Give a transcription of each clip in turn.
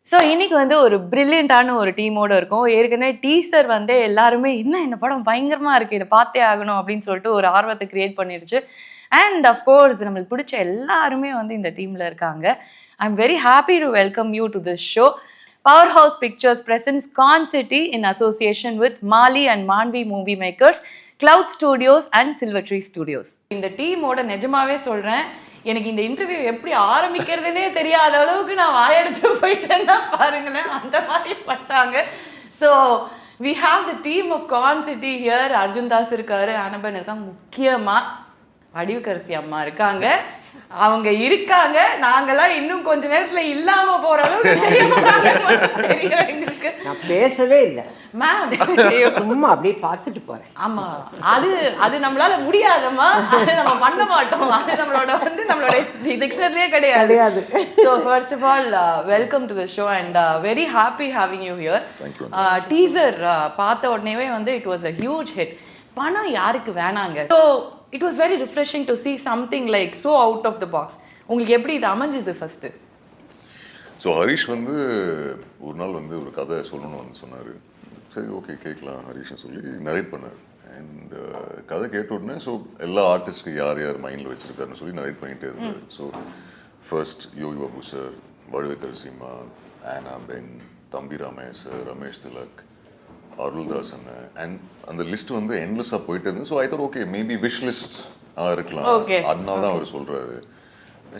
So இன்னைக்கு வந்து ஒரு பிரில்லியண்டான ஒரு டீமோட இருக்கும். ஏற்கனவே டீசர் வந்து எல்லாருமே இந்த படம் பயங்கரமா இருக்கு, இதை பார்த்தே ஆகணும் அப்படின்னு சொல்லிட்டு ஒரு ஆர்வத்தை கிரியேட் பண்ணிடுச்சு. அண்ட் அஃப்கோர்ஸ் நம்மளுக்கு பிடிச்ச எல்லாருமே வந்து இந்த டீம்ல இருக்காங்க. I am very happy to welcome you to this show. Power house pictures presents Con City in association with Mali and Manvi movie makers, Cloud Studios and Silver Tree Studios. இந்த டீமோட நிஜமாவே சொல்றேன், எனக்கு இந்த இன்டர்வியூ எப்படி ஆரம்பிக்கிறதுனே தெரியாத அளவுக்கு நான் வாயடிச்சு போயிட்டேன்னா பாருங்களேன், அந்த மாதிரி பட்டாங்க. So we have the team of con city here. Arjun Das இருக்காரு, ஆனபன் இருக்காங்க, முக்கியமாக வடிவுக்கரசி அம்மா இருக்காங்க. அவங்க இருக்காங்க, நாங்கெல்லாம் இன்னும் கொஞ்ச நேரத்துல இல்லாம போற அளவுக்கு தெரியல எங்களுக்கு. நான் பேசவே இல்லை மேம், சும்மா அப்படியே பார்த்துட்டு போறேன். ஆமா, அது நம்மளால முடியாதம்மா, அது நம்ம பண்ண மாட்டோம், அது நம்மளோட டிக்ஷனரியே கிடையாது. So first of all, welcome to the show and very happy having you here. Teaser பார்த்த உடனேவே வந்து it was a huge hit. பணம் யாருக்கு வேணாங்க. So it was very refreshing to see something like so out of the box. உங்களுக்கு எப்படி இது அமைஞ்சது ஃபர்ஸ்ட்? ஸோ ஹரிஷ் வந்து ஒரு நாள் வந்து ஒரு கதை சொல்லணும்னு வந்து சொன்னார். சரி ஓகே கேட்கலாம் ஹரிஷ்னு சொல்லி நரேட் பண்ணார். அண்ட் கதை கேட்ட உடனே ஸோ எல்லா ஆர்டிஸ்ட்க்கு யார் யார் மைண்டில் வச்சுருக்காருன்னு சொல்லி நரேட் பண்ணிகிட்டே இருந்தார். ஸோ ஃபர்ஸ்ட் யோகி பாபு சார், வடிவுக்கரசிம்மா, ஆனா பென், தம்பி ராமேஷ் சார், ரமேஷ் திலக், அருள்தாஸ் அண்ணன், அண்ட் அந்த லிஸ்ட் வந்து எண்ட்லெஸ்ஸாக போயிட்டு இருந்தது. So I thought okay maybe wish list இருக்கலாம், அதனால தான் அவர் சொல்கிறாரு.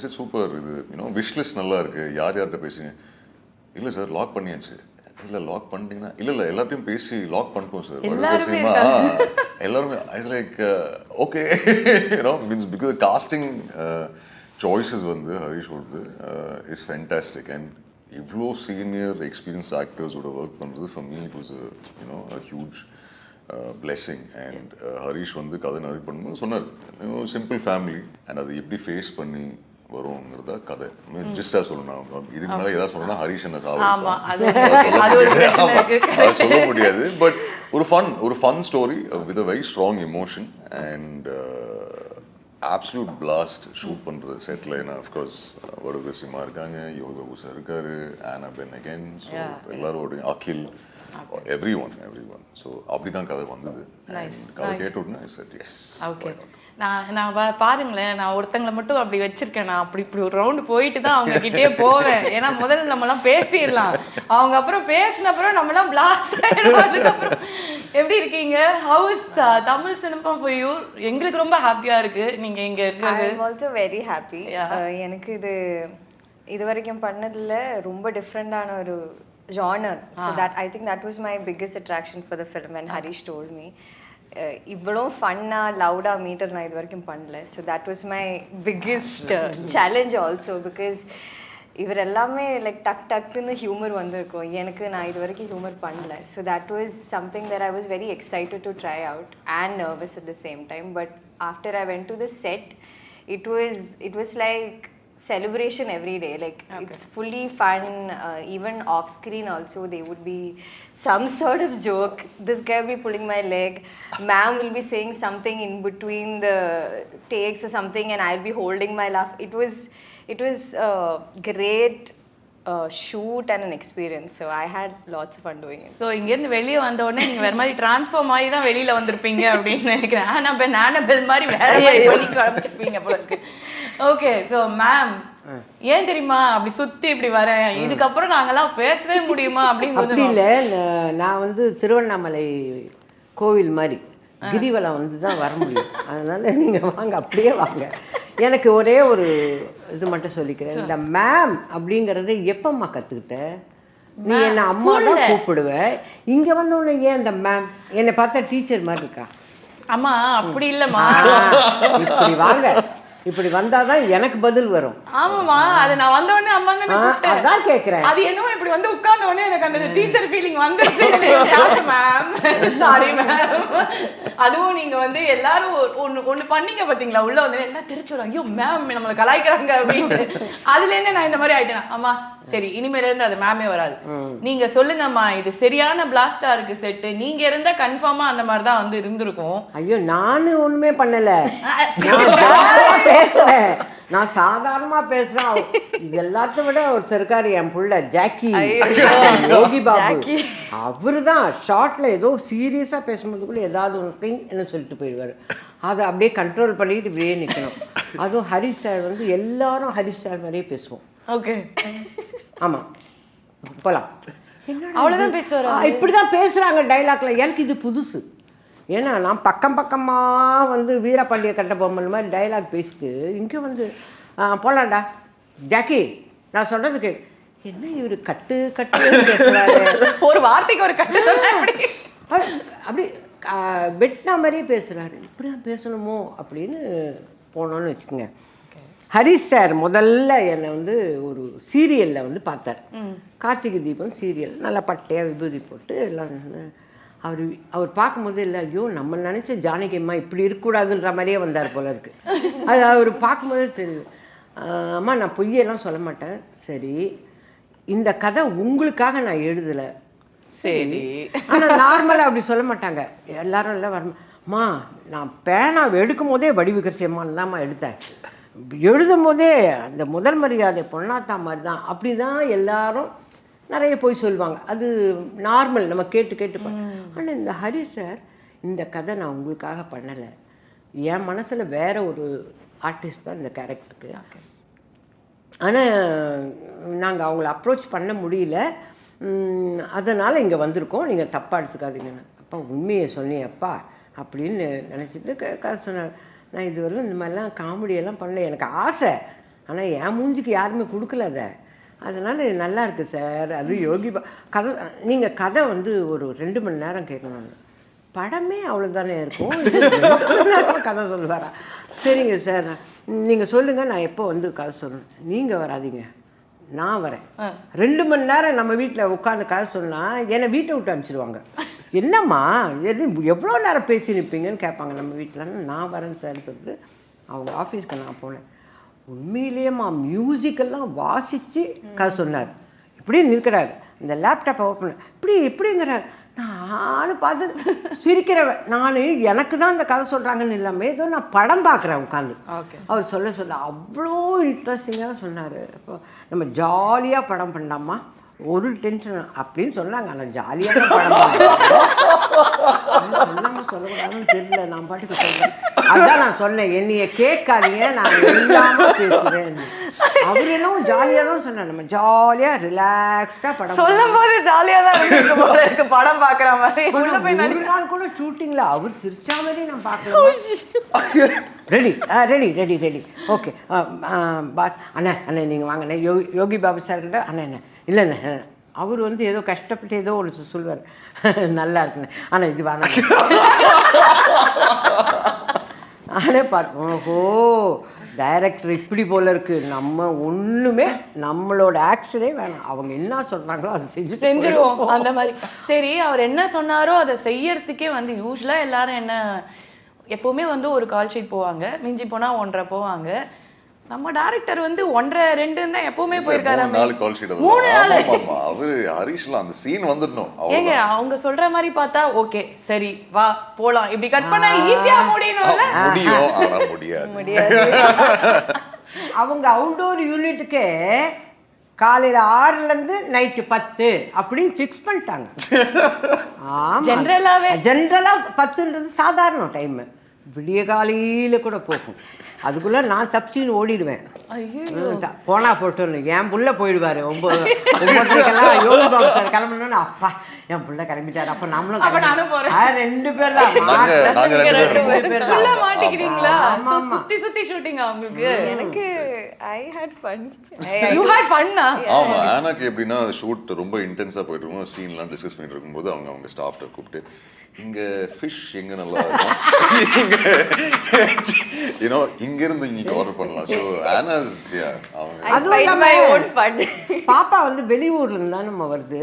சரி சூப்பர், இது யூனோ விஷ் லிஸ்ட் நல்லா இருக்குது, யார் யார்கிட்ட பேசுங்க? இல்லை சார் லாக் பண்ணியாச்சு. இல்லை லாக் பண்ணிட்டீங்கன்னா இல்லை எல்லாத்தையும் பேசி லாக் பண்ணிட்டோம் சார். வடிவுக்கரசிம்மா எல்லாருமே is like okay you know means because casting choices வந்து ஹரிஷ் வந்து இஸ் ஃபேண்டாஸ்டிக். அண்ட் இவ்வளோ சீனியர் எக்ஸ்பீரியன்ஸ் ஆக்டர்ஸோட ஒர்க் பண்ணுறது for me it was you know a huge blessing. And Harish வந்து கதை நரேட் பண்ணும்போது சொன்னார், சிம்பிள் ஃபேமிலி அண்ட் அதை எப்படி ஃபேஸ் பண்ணி வருங்கிறத கதை. ஜஸ்டா சொல்லணும், இதுக்கு மேலே ஏதாவது சொல்லணும்னா ஹரிஷ் என்ன சொல்ல முடியாது. பட் ஒரு fun story with a very strong emotion and absolute blast shoot பண்ணுறது செட்டில். ஏன்னா அஃப்கோர்ஸ் வடிவுக்கரசிம்மா இருக்காங்க, யோகி பாபு சார் இருக்காரு, ஆனா பென் அகேன், ஸோ எல்லாரோட அகில், எவ்ரி ஒன். ஸோ அப்படி தான் கதை வந்தது. கதை கேட்ட உடனே எஸ் ஓகே. நான் பாருங்களேன், நான் ஒருத்தங்களை மட்டும் அப்படி வச்சிருக்கேன். நான் இப்படி ஒரு ரவுண்டு போயிட்டு தான் அவங்க கிட்டே போவேன். ஏன்னா முதல்ல நம்மலாம் பேசிடலாம், அவங்க அப்புறம் பேசின அப்புறம் நம்மளாம் பிளாஸ்ட் ஆயிடும். அதுக்கப்புறம் எப்படி இருக்கீங்க? How is Tamil cinema for you? எங்களுக்கு ரொம்ப ஹாப்பியா இருக்கு நீங்க இங்க இருக்கிறது. ஐ அம் ஆல்சோ வெரி ஹாப்பி. எனக்கு இது வரைக்கும் பண்ணதுல ரொம்ப டிஃப்ரெண்டான ஒரு genre. So that I think that was my biggest attraction for the film when Harish told me. இவ்வளோ ஃபன்னாக லவுடாக மீட்டர் நான் இது வரைக்கும் பண்ணல. So that was my biggest challenge also. Because இவர் எல்லாமே லைக் டக்குன்னு ஹியூமர் வந்திருக்கும். எனக்கு நான் இது வரைக்கும் ஹியூமர் பண்ணல. So that was something that I was very excited to try out and nervous at the same time. But after I went to the set, it was like celebration every day. Like it's fully fun. Even off screen also there would be some sort of joke. This guy will be pulling my leg, ma'am will be saying something in between the takes or something, and I'll be holding my laugh. It was a great shoot and an experience. So I had lots of fun doing it. So இங்கேருந்து வெளியே வந்த உடனே நீங்கள் வேறு மாதிரி transform ஆகி தான் வெளியில் வந்திருப்பீங்க அப்படின்னு நினைக்கிறேன். ஆனபெல் மாதிரி வேறு மாதிரி பண்ணி காமிச்சிருப்பீங்க போல இருக்கு. ஓகே, ஸோ மேம் ஏன் தெரியுமா அப்படி சுற்றி இப்படி வரேன், இதுக்கப்புறம் நாங்கெல்லாம் பேசவே முடியுமா அப்படின்னு அப்படி இல்லை. நான் வந்து திருவண்ணாமலை கோவில் மாதிரி கிரிவலம் வந்து தான் வர முடியும். அதனால நீங்கள் வாங்க, அப்படியே வாங்க. எனக்கு ஒரே ஒரு இது மட்டும் சொல்லிக்கிறேன், இந்த மேம் அப்படிங்கிறது எப்பம்மா கற்றுக்கிட்ட? நீ என்னை அம்மா தான் கூப்பிடுவ, இங்கே வந்தோடனே ஏன் இந்த மேம்? என்னை பார்த்தா டீச்சர் மாதிரி இருக்கா? அம்மா அப்படி இல்லைம்மா, இப்படி வாங்க, இப்படி வந்தாதான் எனக்கு பதில் வரும். ஆமாம்மா, அது நான் வந்த உடனே அம்மா தான் கேட்குறேன். அது என்னவோ இப்படி வந்து உட்கார்ந்த உடனே எனக்கு அந்த டீச்சர் ஃபீலிங் வந்துருச்சு. Ma'am sorry ma'am. அதுவும் நீங்க வந்து எல்லாரும் ஒண்ணு பண்ணீங்க பாத்தீங்களா, உள்ள வந்து எல்லாம் தெரிச்சு ஐயோ மேம் நம்மளை கலாய்க்கிறாங்க அப்படின்ட்டு. அதுல இருந்து நான் இந்த மாதிரி ஆயிட்டேன். அம்மா சரி இனிமேல இருந்து அது மேமே வராது, நீங்க சொல்லுங்கம்மா இது சரியான பிளாஸ்டா இருக்கு செட்டு, நீங்க இருந்தா கன்ஃபார்மா அந்த மாதிரி தான் வந்து இருந்திருக்கும். ஐயோ நானு ஒண்ணுமே பண்ணல, பேசுறேன். நான் சாதாரணமா பேசுறேன். இது எல்லாத்தையும் விட ஒருத்தர் இருக்காரு என் புள்ள ஜாக்கி, யோகி பாபு. அவரு தான் ஷார்ட்ல ஏதோ சீரியஸா பேசும்போது கூட ஏதாவது ஒன்று திங் என்ன சொல்லிட்டு போயிடுவாரு. அதை அப்படியே கண்ட்ரோல் பண்ணிட்டு இப்படியே நிற்கணும். அதுவும் ஹரிஷ் சார் வந்து எல்லாரும் ஹரிஷ் சார் மாதிரியே பேசுவோம். ஓகே, ஆமா போலாம். அவ்வளவுதான் பேசுவாரு. இப்படிதான் பேசுறாங்க டைலாக்ல. எனக்கு இது புதுசு. ஏன்னா நான் பக்கம் பக்கமாக வந்து வீரபாண்டிய கட்டபொம்மன் மாதிரி டைலாக் பேசிட்டு இங்கே வந்து போலாண்டா ஜாக்கி நான் சொல்கிறதுக்கு என்ன இவர் கட்டு கட்டு பேசுகிறாரு. ஒரு வார்த்தைக்கு ஒரு கட்டு சொன்னா அப்படி வெட்டினா மாதிரியே பேசுகிறாரு. இப்படி தான் பேசணுமோ அப்படின்னு போனோன்னு வச்சுக்கோங்க. ஹரிஷ் சார் முதல்ல என்னை வந்து ஒரு சீரியலில் வந்து பார்த்தார். கார்த்திகை தீபம் சீரியல். நல்லா பட்டையாக விபூதி போட்டு எல்லாம். அவர் பார்க்கும்போது இல்லை, ஐயோ நம்ம நினச்ச ஜானகி அம்மா இப்படி இருக்கக்கூடாதுன்ற மாதிரியே வந்தார் போல இருக்கு. அது அவர் பார்க்கும்போதே தெரியுது. அம்மா நான் பொய்யெல்லாம் சொல்ல மாட்டேன், சரி இந்த கதை உங்களுக்காக நான் எழுதலை, சரி. ஆனால் நார்மலாக அப்படி சொல்ல மாட்டாங்க எல்லாரும். இல்லை வரமா நான் பேனா எடுக்கும் போதே வடிவுகரசியம்மான்னு தான்மா எடுத்தேன். எழுதும் போதே அந்த முதல் மரியாதை பொன்னாத்தா மாதிரி தான், அப்படி தான் எல்லாரும் நிறைய போய் சொல்லுவாங்க. அது நார்மல், நம்ம கேட்டு கேட்டு. ஆனால் இந்த ஹரிஷ் சார் இந்த கதை நான் உங்களுக்காக பண்ணலை, என் மனசில் வேற ஒரு ஆர்டிஸ்ட் தான் இந்த கேரக்டருக்கு. ஆனால் நாங்கள் அவங்கள அப்ரோச் பண்ண முடியல, அதனால் இங்கே வந்திருக்கோம், நீங்கள் தப்பாக எடுத்துக்காதீங்கன்னு. அப்பா உண்மையை சொன்னியப்பா அப்படின்னு நினச்சிட்டு கதை சொன்னார். நான் இதுவரையும் இந்த மாதிரிலாம் காமெடியெல்லாம் பண்ணல, எனக்கு ஆசை, ஆனால் என் மூஞ்சிக்கு யாருமே கொடுக்கல அதை. அதனால் இது நல்லா இருக்குது சார். அது யோகி கதை, நீங்கள் கதை வந்து ஒரு 2 மணி நேரம் கேட்கணும், படமே அவ்வளோதானே இருக்கும், கதை சொல்லுவாரா? சரிங்க சார் நீங்கள் சொல்லுங்கள், நான் எப்போ வந்து கதை சொல்லணும். நீங்கள் வராதீங்க, நான் வரேன். 2 மணி நேரம் நம்ம வீட்டில் உட்காந்து கதை சொன்னால் என்னை வீட்டை விட்டு அனுப்பிச்சிடுவாங்க. என்னம்மா எவ்வளோ நேரம் பேசி நிற்பீங்கன்னு கேட்பாங்க நம்ம வீட்டில். நான் வரேன் சார்னு சொல்லிட்டு அவங்க ஆஃபீஸ்க்கு நான் போனேன். உண்மையிலேயேம்மா மியூசிக்கெல்லாம் வாசித்து கதை சொன்னார். இப்படி நிற்கிறார், இந்த லேப்டாப்பை ஓப்பன் இப்படி இப்படிங்கிறார். நானும் பார்த்து சிரிக்கிறவன். நான் எனக்கு தான் இந்த கதை சொல்கிறாங்கன்னு இல்லாமல் ஏதோ நான் படம் பார்க்குறேன் உட்காந்து. அவர் சொல்ல அவ்வளோ இன்ட்ரெஸ்டிங்காக சொன்னார். அப்போ நம்ம ஜாலியாக படம் பண்ணலாமா, ஒரு டென்ஷன் அப்படின்னு சொன்னாங்க. ஆனால் ஜாலியாக படம் சொன்னாங்க, சொல்லக்கூடாதுன்னு தெரியல, நான் பாட்டுக்கு சொல்கிறேன். அதுதான் நான் சொன்னேன், என்னைய கேட்காதீங்க, நான் எல்லாமே பேசுகிறேன். அவர் என்னவும் ஜாலியாக தான் சொன்னார், நம்ம ஜாலியாக ரிலாக்ஸ்டாக படம் சொல்லும் போது ஜாலியாக தான் இருக்கு படம் பார்க்குற மாதிரி. ஒரு நாள் கூட ஷூட்டிங்கில் அவர் சிரிச்சா மாதிரி நான் பார்க்கலாம். Ready ready ready ready okay அண்ணா அண்ணா நீங்கள் வாங்க அண்ணா, யோகி பாபு சார்கிட்ட அண்ணா என்ன இல்லைண்ணே, அவர் வந்து ஏதோ கஷ்டப்பட்டு ஏதோ ஒன்று சொல்லுவார், நல்லா இருக்குண்ணே, ஆனால் இது வேணாம். நானே பார்த்தோம், ஓஹோ டைரக்டர் இப்படி போல இருக்குது, நம்ம ஒன்றுமே நம்மளோட ஆக்ஷனே வேணாம், அவங்க என்ன சொல்கிறாங்களோ அதை செஞ்சுருவோம் அந்த மாதிரி. சரி, அவர் என்ன சொன்னாரோ அதை செய்யறதுக்கே வந்து யூஸ்வலாக எல்லாரும் என்ன எப்போவுமே வந்து ஒரு கால் ஷீட் போவாங்க, மிஞ்சி போனால் 1.5 போவாங்க. நம்ம டைரக்டர் வந்து 1.5 2 தான் எப்பவுமே போயிருக்காரு. 3 நாள் கால் ஷீட். 3 நாள் அவரு ஹரிஷ்லாம் அந்த சீன் வந்துடணும். ஏங்க அவங்க சொல்ற மாதிரி பார்த்தா ஓகே சரி வா போலாம் இப்படி கட் பண்ணா ஈஸியா முடியும். ஆனா முடியாது. அவங்க அவுட்டோர் யூனிட்டுக்கு காலையில் 6லேருந்து நைட்டு 10 அப்படின்னு ஃபிக்ஸ் பண்ணிட்டாங்க. ஜென்ரலாக 10ன்றது சாதாரண டைமு, விடிய காலையில் கூட போகும். அதுக்குள்ளே நான் தப்பிச்சின்னு ஓடிடுவேன். போனா போட்டு என் புள்ள போயிடுவாரு 9:30 யோகி பாபு சார் கிளம்பணும்னு, அப்பா என் புள்ள கிளம்பிட்டாரு, அப்ப நம்மளும் 2 பேர் தான் மாட்டிக்கிறீங்களா? சுத்தி சுத்தி ஷூட்டிங் அவங்களுக்கு. எனக்கு ஐ ஹேட் ஃபன். யூ ஹேட் ஃபன்னா? ஆமா, எனக்கு எப்படின்னா ஷூட் ரொம்ப இன்டென்ஸா போயிட்டு இருக்கும், சீன்லாம் டிஸ்கஸ் பண்ணிட்டு இருக்கும்போது அவங்க ஸ்டாஃப்ட்ட கூப்பிட்டு இங்க ஃபிஷ் எங்க நல்லா இருக்கும், இங்க இருந்து இங்க ஆர்டர் பண்ணலாம். ஸோ ஆனாஸ் பாப்பா வந்து வெளியூர்ல இருந்தா நம்ம வருது,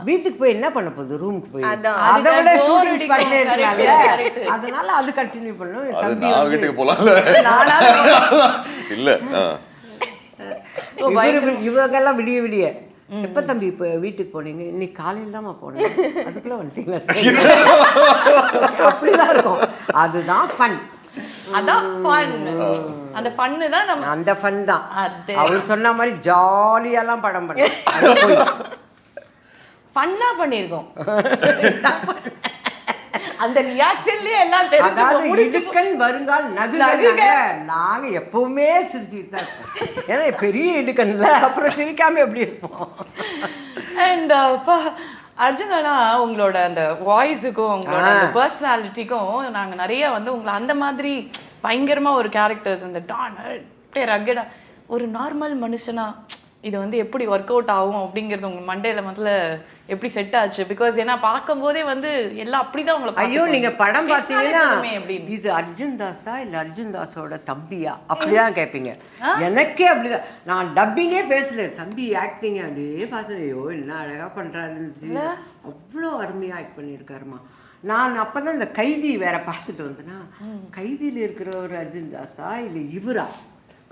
வீட்டுக்கு போய் என்ன பண்ண போகுது, ரூமுக்கு போய் அதை விட ஷூட்டிங் பண்ணிட்டே இருக்காங்க, அதனால அது கண்டினியூ பண்ணும். அது நான் வீட்டுக்கு போலாம்ல இல்ல. இவங்கெல்லாம் விடிய விடிய எப்ப தம்பி இப்போ வீட்டுக்கு போனீங்க, இன்னைக்கு காலையில் தான்மா போனேன், அதுக்குள்ள வந்துட்டீங்களா, அப்படிதான் இருக்கும். அதுதான் ஃபன். அதான் ஃபன். அந்த ஃபன்னு தான் நம்ம அந்த ஃபன் தான். அது அவர் சொன்ன மாதிரி ஜாலியாலாம் படம் பண்ண ஃபன்னா பண்ணிருக்கோம். அந்த ரியாக்ஷன்லயே எல்லாம் தெரிஞ்சு அதாவது இடுக்கன் வருங்கால் நகுக நாங்க எப்பவுமே சிரிச்சுட்டு தான் இருப்போம். ஏன்னா பெரிய இடுக்கன்ல அப்புறம் சிரிக்காம எப்படி இருப்போம். அண்ட் அர்ஜுனா உங்களோட அந்த வாய்ஸுக்கும் உங்களோட அந்த பர்சனாலிட்டிக்கும் நாங்க நிறைய வந்து உங்களை அந்த மாதிரி பயங்கரமா ஒரு கேரக்டர்ஸ் இந்த டான் ரகடா ஒரு நார்மல் மனுஷனா இது வந்து எப்படி ஒர்க் அவுட் ஆகும் அப்படிங்கிறது உங்க மண்டையில முதல்ல எப்படி செட் ஆச்சு? பிகாஸ் ஏன்னா பார்க்கும் போதே வந்து எல்லாம் அப்படிதான் உங்களை ஐயோ நீங்க படம் பார்த்தீங்கன்னா அப்படின்னு இது அர்ஜுன் தாஸா இல்ல அர்ஜுன் தாஸோட தம்பியா அப்படிதான் கேட்பீங்க. எனக்கே அப்படிதான். நான் டப்பிங்கே பேசல, தம்பி ஆக்டிங் அப்படியே பார்த்தேன். ஐயோ என்ன அழகா பண்றாருன்னு அவ்வளோ அருமையா ஆக்ட் பண்ணியிருக்காருமா. நான் அப்பதான் இந்த கைதி வேற பார்த்துட்டு வந்தேன்னா கைதியில் இருக்கிற ஒரு அர்ஜுன் தாஸா இல்லை இவரா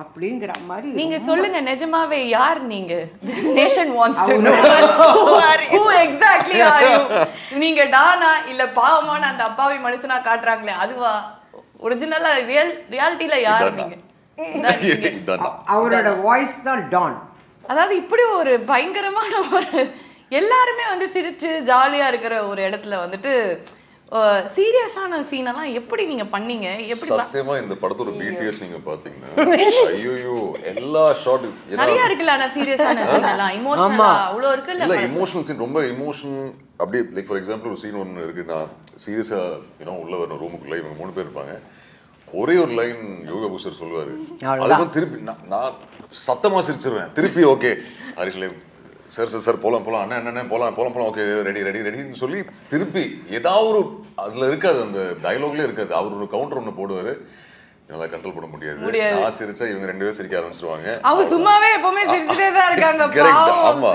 அப்படிங்கிற மாதிரி. நீங்க சொல்லுங்க நிஜமாவே யார் நீங்க? Nation wants to know who exactly are you? நீங்க டானா இல்ல பாவமான அந்த அப்பாவி மனுஷனா காட்டுறாங்களே அதுவா? ஒரிஜினலா ரியாலிட்டில யார் நீங்க? அவரோட வாய்ஸ் தான் டான். அதாவது இப்படி ஒரு பயங்கரமான ஒரு எல்லாருமே வந்து சிரிச்சு ஜாலியா இருக்கிற ஒரு இடத்துல வந்துட்டு சீரியஸான சீன் எல்லாம் எப்படி நீங்க பண்ணீங்க? எப்படி சத்தியமா இந்த படத்தோட பிடிஎஸ் நீங்க பாத்தீங்கன்னா ஐயோ எல்லா ஷாட் நிறைய இருக்குல்ல. ஆனா சீரியஸான சீன் எல்லாம் இமோஷனலா அவ்வளவு இருக்குல்ல. இல்ல இமோஷனல் சீன் ரொம்ப இமோஷன் அப்படியே லைக் ஃபார் எக்ஸாம்பிள் ஒரு சீன் ஒன்று இருக்கு. நான் சீரியஸா உள்ள வரணும் ரூமுக்குள்ள இவங்க 3 பேர் இருப்பாங்க. ஒரே ஒரு லைன் யோகா பூஷர் சொல்லுவாரு. அதுக்கு திருப்பி நான் சத்தமா சிரிச்சிருவேன். திருப்பி ஓகே ஹரிஷ்லே சார் சார் சார் போலாம் போலாம் அண்ணா போலாம் ஓகே ரெடின்னு சொல்லி திருப்பி ஏதாவது ஒரு அதுல இருக்காது, அந்த டயலாக்லயே இருக்காது. அவர் ஒரு கவுண்டர் ஒன்று போடுவாரு, என்னால கண்ட்ரோல் பண்ண முடியாது. நான் சிரிச்சா இவங்க 2 பேரும் சிரிக்க ஆரம்பிச்சிருவாங்க. அவங்க சும்மாவே எப்பவுமே சிரிச்சுட்டே தான் இருக்காங்க. ஆமா.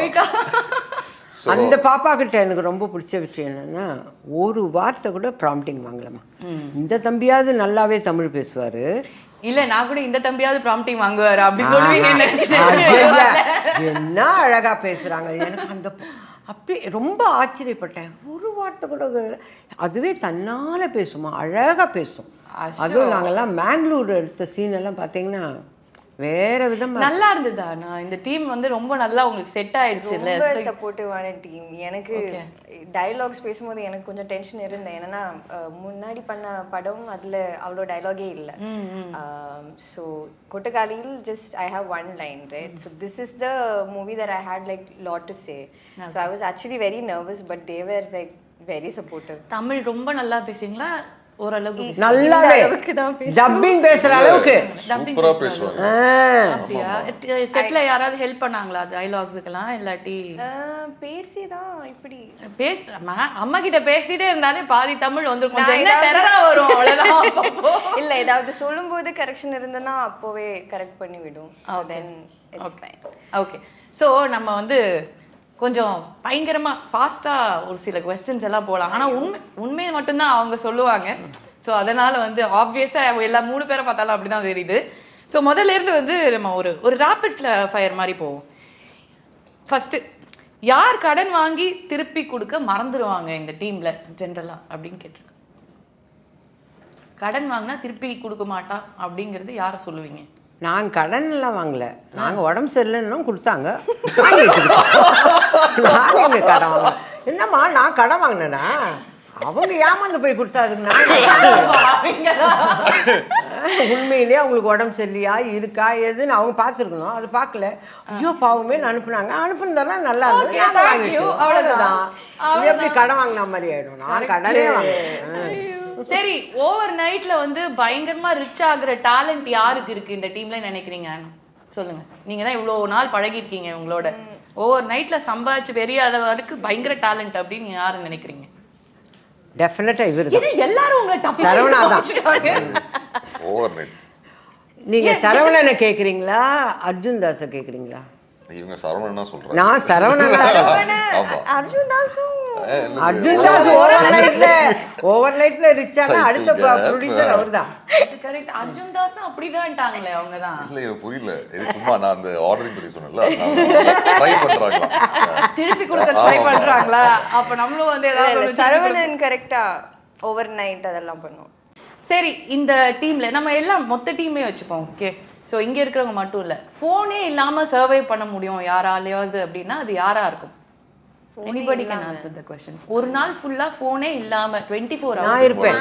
அந்த பாப்பா கிட்ட எனக்கு ரொம்ப பிடிச்ச விஷயம் என்னன்னா ஒரு வார்த்தை கூட ப்ராம்ப்டிங் வாங்கலாமா. இந்த தம்பியாவது நல்லாவே தமிழ் பேசுவாரு. இல்ல நான் கூட இந்த தம்பியாவது ப்ராம்ப்டிங் வாங்குவாரு அப்படி சொல்லுவீங்க. என்ன அழகா பேசுறாங்க. எனக்கு அந்த அப்படி ரொம்ப ஆச்சரியப்பட்டேன். ஒரு வார்த்தை கூட அதுவே தன்னால பேசுமா, அழகா பேசும். அதுவும் நாங்கெல்லாம் மேங்களூர் எடுத்த சீன் எல்லாம் பார்த்தீங்கன்னா வேற விதமா நல்லா இருந்ததா? நான் இந்த டீம் வந்து ரொம்ப நல்லா உங்களுக்கு செட் ஆயிடுச்சு இல்ல? ரொம்ப சப்போர்ட்டிவான டீம். எனக்கு டயலாக்ஸ் பேசும்போது எனக்கு கொஞ்சம் டென்ஷன் இருந்தேன். ஏன்னா முன்னாடி பண்ண படம் அதுல அவ்வளோ டயலாகே இல்லை. ஸோ கொட்டக்காலியில் just I have one line right. So this is the movie that I had like lot to say. So I was actually very nervous but they were like very supportive. Tamil ரொம்ப நல்லா பேசுவீங்களா? ஓரளவுக்கு நல்லாவே dubbing பேசுற அளவுக்கு சூப்பரா பேசுவாங்க. அப்படியா? செட்ல யாராவது ஹெல்ப் பண்ணாங்களா டயலாக்ஸ்க்குலாம்? இல்லாட்டி பேசிதான் இப்படி அம்மா கிட்ட பேசிட்டே இருந்தாலே பாதி தமிழ் வந்து கொஞ்சம் என்ன டெரரா வரும் அவ்வளவுதான். இல்ல ஏதாவது சொல்லும்போது கரெக்ஷன் இருந்தனா அப்போவே கரெக்ட் பண்ணி விடும். Then it's fine. Okay. So நம்ம வந்து கொஞ்சம் பயங்கரமா ஃபாஸ்டா ஒரு சில கொஸ்டின்ஸ் எல்லாம் போகலாம். ஆனா உண்மையை மட்டும்தான் அவங்க சொல்லுவாங்க. ஸோ அதனால வந்து ஆப்வியஸா எல்லா 3 பேரை பார்த்தாலும் அப்படிதான் தெரியுது. ஸோ முதல்ல இருந்து வந்து நம்ம ஒரு ராபிட் ஃபயர் மாதிரி போவோம். ஃபர்ஸ்ட் யார் கடன் வாங்கி திருப்பி கொடுக்க மறந்துடுவாங்க இந்த டீம்ல ஜென்ரலா அப்படின்னு கேட்டிருக்கேன். கடன் வாங்கினா திருப்பி கொடுக்க மாட்டா அப்படிங்கிறது யாரை சொல்லுவீங்க? நான் கடன் எல்லாம் வாங்கல. நாங்க உடம்பு சரியில்லைன்னு கொடுத்தாங்க. நாங்க கடன் வாங்க என்னம்மா நான் கடன் வாங்கினேனா? அவங்க ஏமாந்து போய் கொடுத்தாதுங்க. உண்மையிலேயே அவங்களுக்கு உடம்பு சரியில்லையா இருக்கா எதுன்னு அவங்க பார்த்துருக்கணும். அது பார்க்கல. ஐயோ பாவமே அனுப்புனாங்க. அனுப்புனதெல்லாம் நல்லா இருந்தது. அவ்வளவுதான். இது எப்படி கடன் வாங்கின மாதிரி ஆயிடும். நான் கடனே வாங்கினேன். சரி, ஓவர் நைட்ல வந்து பயங்கரமா ரிச் ஆகுற டேலண்ட் யாருக்கு இருக்கு இந்த டீம்ல நினைக்கிறீங்க? சொல்லுங்க. நீங்க தான் இவ்வளவு நாள் பழகி இருக்கீங்க. உங்களோட ஓவர் நைட்ல சம்பாதிச்சு பெரிய அளவுக்கு பயங்கர டேலண்ட் அப்படின்னு யாரு நினைக்கிறீங்க? டெஃபினட்டா இவரு தான். எல்லாரும் உங்க சரவணா தான். Over night. நீங்க சரவணனை கேக்குறீங்களா அர்ஜுன் தாஸை கேக்குறீங்களா? இவங்க சரவணனா சொல்றாங்க. நான் சரவணன். ஆமா. அர்ஜுன் தாஸும் அர்ஜுன் தாஸ் ஓவர் நைட்ல ரிச்சானா அடுத்த ப்ரொடியூசர் அவர்தான். கரெக்ட். அர்ஜுன் தாஸும் அப்படிதான்ட்டாங்களே அவங்க தான். இல்ல எனக்கு புரியல. இது சும்மா நான் அந்த ஆர்டரிங் பத்தி சொன்னேன்ல, ட்ரை பண்றாங்களா திருப்பி கொடுக்க ட்ரை பண்றாங்களா? அப்ப நம்மளும் வந்து ஏதாவது சரவணன் கரெக்டா ஓவர் நைட் அதெல்லாம் பண்ணுவோம். சரி இந்த டீம்ல நம்ம எல்லாம் மொத்த டீமே வச்சுப்போம். ஓகே, ஸோ இங்க இருக்கிறவங்க மட்டும் இல்ல, ஃபோனே இல்லாம சர்வை பண்ண முடியும் யாராலையாவது அப்படின்னா அது யாரா இருக்கும்? Anybody can answer the question. ஒரு நாள் ஃபுல்லா ஃபோனே இல்லாம 24 நான் hours. இருப்பேன்.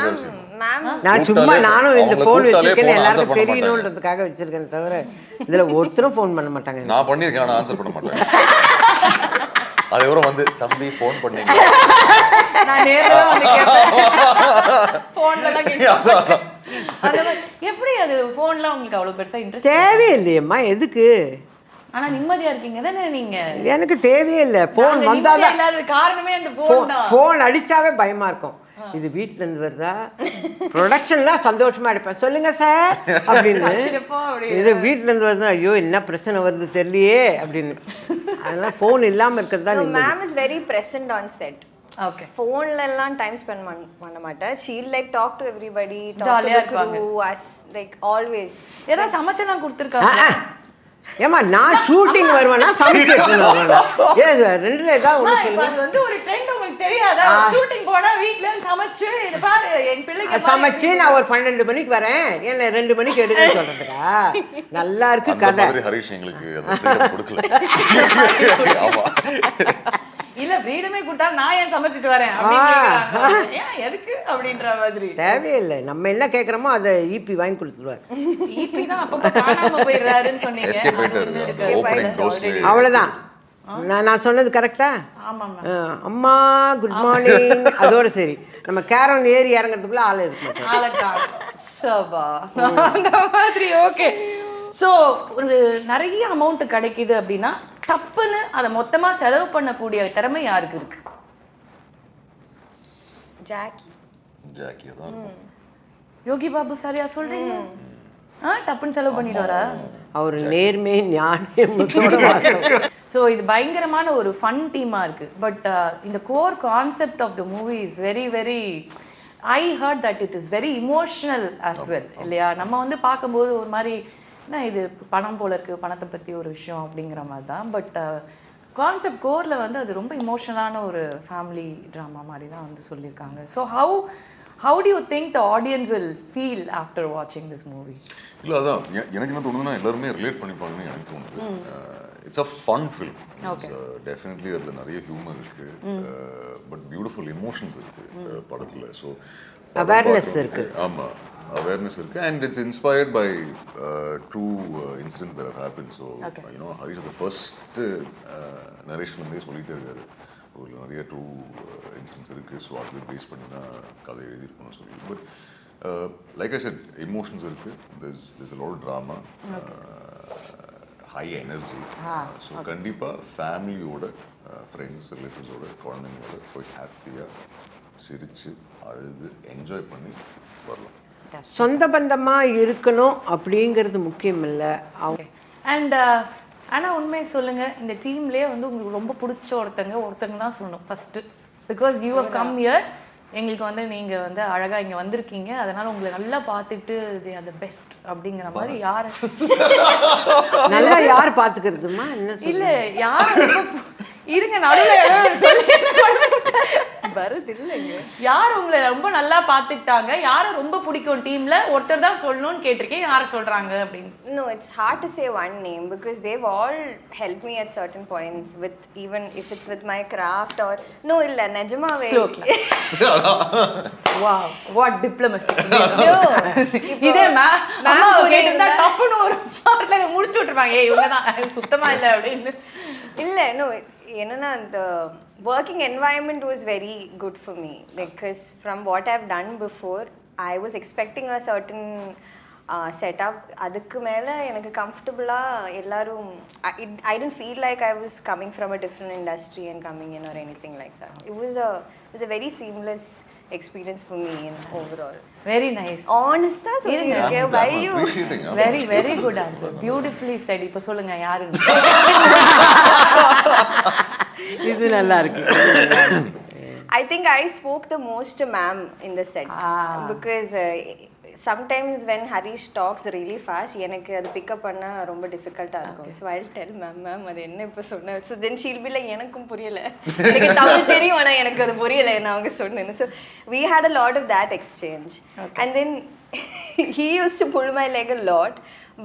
மேம் நான் சும்மா நானும் இந்த அவங்கள ஃபோன் கூப்பிட்டாலே வச்சிருக்கேன்னு phone answer எல்லாருக்கும் பண்ண தெரியணுன்றதுக்காக வச்சிருக்கேன் தவிர இதுல ஒருத்தரும் ஃபோன் பண்ண மாட்டாங்க. நான் பண்ணியிருக்கேன், ஆனால் ஆன்சர் பண்ண மாட்டேன். அதுக்கப்புறம் வந்து தம்பி ஃபோன் பண்ணீங்க, நான் நேரா வந்து கேட்பேன். ஃபோன்ல தான் கேட்பேன். அந்த மாதிரி எப்படி அது ஃபோன்ல உங்களுக்கு அவ்வளவு பெருசா இன்ட்ரெஸ்ட்? தேவையில்லையம்மா, எதுக்கு? ஆனா நிம்மதியா இருக்கீங்க தானே நீங்க? எனக்கு தேவையே இல்லை. ஃபோன் நாங்க வந்தாதான் நிம்மதியா இல்லாத காரணமே அந்த ஃபோன் தான். ஃபோன் அடிச்சாவே பயமா இருக்கும். இது வீட்டுல இருந்து வருதா, ப்ரொடக்ஷன்லாம் சந்தோஷமா எடுப்பேன், சொல்லுங்க சார் அப்படின்னு. சிறப்பா அப்படி. இது வீட்டுல இருந்து வருதா, ஐயோ என்ன பிரச்சனை வருது தெரியலையே அப்படின்னு. அதெல்லாம் ஃபோன் இல்லாம இருக்கிறது தான் நிம்மதி. Ma'am is very present on set. Okay, ஃபோன்ல எல்லாம் டைம் ஸ்பெண்ட் பண்ண மாட்டேன். She'll like talk to everybody, talk ஜாலியா to the crew, as like always. ஏதாவது சமைச்செல்லாம் கொடுத்துருக்காங்க? ஏமா நான் ஷூட்டிங் வருவேனா சமைச்சு வருவேனா? ரெண்டுல ஏதாவது ஒண்ணு இப்ப அது வந்து ஒரு ட்ரெண்ட் உங்களுக்கு தெரியாதா? ஷூட்டிங் போனா வீட்ல இருந்து சமைச்சு இது பாரு என் பிள்ளைக்கு சமைச்சு நான் ஒரு 12 மணிக்கு வரேன், என்ன 2 மணிக்கு எடுன்னு சொல்றதுக்கா? நல்லா இருக்கு அந்த கதை. மாதிரி ஹரிஷ் எங்களுக்கு அந்த freedom கொடுக்கல. ஆமா, இல்ல ஃப்ரீடமே கொடுத்தா நான் ஏன் சமைச்சிட்டு வரேன் அப்படின்னு கேக்குறாங்க. ஏன் எதுக்கு அப்படின்ற மாதிரி. தேவையில்லை, நம்ம என்ன கேட்குறோமோ அதை ஈபி வாங்கி கொடுத்துருவார். ஈபி தான் அப்பப்ப காணாம போயிடுறாருன்னு சொன்னீங்க. எஸ்கேப் ஆயிட்டாரு ஓப்பனிங் டோஸ்ல. அவ்வளோதான். நான் சொன்னது கரெக்டா? ஆமாம்மா. அம்மா குட் மார்னிங் அதோட சரி. நம்ம கேரன் ஏறி இறங்குறதுக்குள்ள ஆள் இருக்கு மாட்டோம். ஆலக்காடு சபா அந்த மாதிரி. ஓகே, ஸோ ஒரு நிறைய அமௌண்ட் கிடைக்குது அப்படின்னா தப்புன்னு அதை மொத்தமா செலவு பண்ணக்கூடிய திறமை யாருக்கு இருக்கு? ஜாக்கி தான் இருக்கும். யோகி பாபு சாரியா சொல்றீங்க? டப்புன்னு செலவு பண்ணிடுவாரா? அவர் நேர்மை நியாயத்தோட வாழணும். ஸோ இது பயங்கரமான ஒரு ஃபன் டீமாக இருக்குது. பட் இந்த core concept of the movie is very very, I heard that it is very emotional as well இல்லையா? நம்ம வந்து பார்க்கும்போது ஒரு மாதிரி என்ன இது பணம் போல இருக்குது, பணத்தை பற்றி ஒரு விஷயம் அப்படிங்கிற மாதிரி தான். பட் கான்செப்ட் கோரில் வந்து அது ரொம்ப இமோஷனலான ஒரு ஃபேமிலி ட்ராமா மாதிரி தான் வந்து சொல்லியிருக்காங்க. So how do you think the audience will feel after watching this movie? இல்லை அதான் எனக்கு என்ன தோணுதுன்னா எல்லாருமே ரிலேட் பண்ணிப்பாங்கன்னு எனக்கு தோணுது. It's a fun film. Definitely அதில் நிறைய ஹியூமர் இருக்கு, பட் பியூட்டிஃபுல் எமோஷன்ஸ் இருக்கு படத்தில். ஸோ அவேர்னஸ் இருக்கு. ஆமாம், awareness இருக்கு, and it's inspired by true incidents that have happened. So you know, Harish the first narration சொல்லிட்டே இருக்காரு, ஒரு நிறைய ட்ரூ இன்சிடென்ட்ஸ் இருக்கு, ஸோ அது பேஸ் பண்ணி தான் கதை எழுதியிருக்கணும்னு சொல்லி. But like I set, emotions இருக்கு, there's a lot of drama, high energy. So கண்டிப்பாக ஃபேமிலியோட, ஃப்ரெண்ட்ஸ், ரிலேட்டிவ்ஸோட, குழந்தைங்களோட போய் ஹாப்பியாக சிரித்து அழுது என்ஜாய் பண்ணி வரலாம். சொந்த பந்தமா இருக்கணும் அப்படிங்கிறது முக்கியம் இல்லை. அண்ட் ஆனால் உண்மையை சொல்லுங்க, இந்த டீம்லேயே வந்து உங்களுக்கு ரொம்ப பிடிச்ச ஒருத்தங்க தான் சொல்லணும் first. Because you have come here, எங்களுக்கு வந்து நீங்க வந்து அழகா இங்க வந்திருக்கீங்க, அதனால உங்களை நல்லா பார்த்துட்டு தே ஆர் தி பெஸ்ட் அப்படிங்கிற மாதிரி. யார் நல்லா யார் பார்த்துக்கிறதுமா? என்ன இல்ல யார் இருங்க நடுவில் வருது இல்லைங்க, யார் உங்களை ரொம்ப நல்லா பார்த்துக்கிட்டாங்க, யாரை ரொம்ப பிடிக்கும் டீம்ல, ஒருத்தர் தான் சொல்லணும்னு கேட்டிருக்கேன், யாரை சொல்றாங்க அப்படின்னு? No, it's hard to say one name because they've all helped me at certain points with, even if it's with my craft or no illa nejamaave. Wow, what diplomacy. இதே அம்மா கேட்டிருந்தா டப்புன்னு ஒரு வாரத்துல முடிச்சு விட்டுருப்பாங்க, ஏய் இவங்க தான் சுத்தமா இல்லை அப்படின்னு. இல்லை, no, என்னன்னா அந்த working environment was very good for me, because from what I've done before I was expecting a certain setup. அதுக்கு மேலே எனக்கு கம்ஃபர்டபுளாக எல்லாரும், I didn't feel like I was coming from a different industry and coming in or anything like that. It was a very seamless experience for me in overall. Very nice. Honest ah சொல்லுங்க. Why you? Very very good answer. Beautifully said. இப்போ சொல்லுங்க யாருன்னு. இது நல்லா இருக்கு. I think I spoke the most to ma'am in the set, because sometimes when Harish talks really fast எனக்கு அது pickup பண்ண ரொம்ப டிஃபிகல்ட்டாக இருக்கும். ஸோ ஐ டெல் மேம் அது என்ன இப்போ சொன்னேன். So then she'll be like எனக்கும் புரியலை, எனக்கு தமிழ் தெரியும் ஆனால் எனக்கு அது புரியலை நான் அவங்க சொன்னேன்னு. So we had a lot of that exchange. And then he used to pull my leg a lot.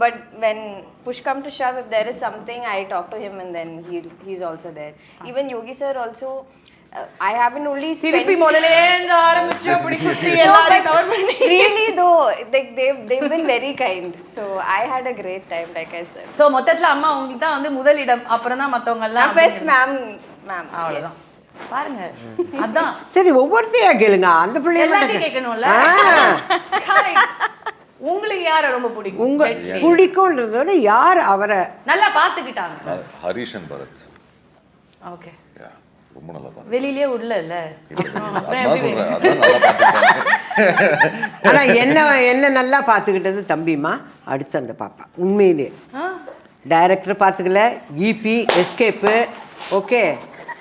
But when push come to shove, if there is something, I talk to him and then he's also there. Even Yogi sir also, I haven't only spent... Really though, like they've been very kind. So I had a great time, like I said. So மொத்தத்துல அம்மா உங்களுக்கு தான் வந்து முதலிடம், அப்புறம் தான் மத்தவங்க எல்லாம். First ma'am. அவ்வளவுதான். பாருங்க அதான் சரி ஒவ்வொருத்தையா கேளுங்க அந்த எல்லாத்தையும் கேட்கணும்ல. உங்களுக்கு யார ரொம்ப பிடிக்கும்? உங்க பிடிக்கும்ன்றதோட யார் அவரை நல்லா பாத்துக்கிட்டாங்க? ஹரிஷ் அண்ட் பரத். ஓகே, ரொம்ப நல்லா பாத்து வெளியிலே உள்ள இல்ல. ஆனா என்ன நல்லா பாத்துக்கிட்டது தம்பிமா. அடுத்து அந்த பாப்பா உண்மையிலே டைரக்டர் பாத்துக்கல, இபி எஸ்கேப்பு. ஓகே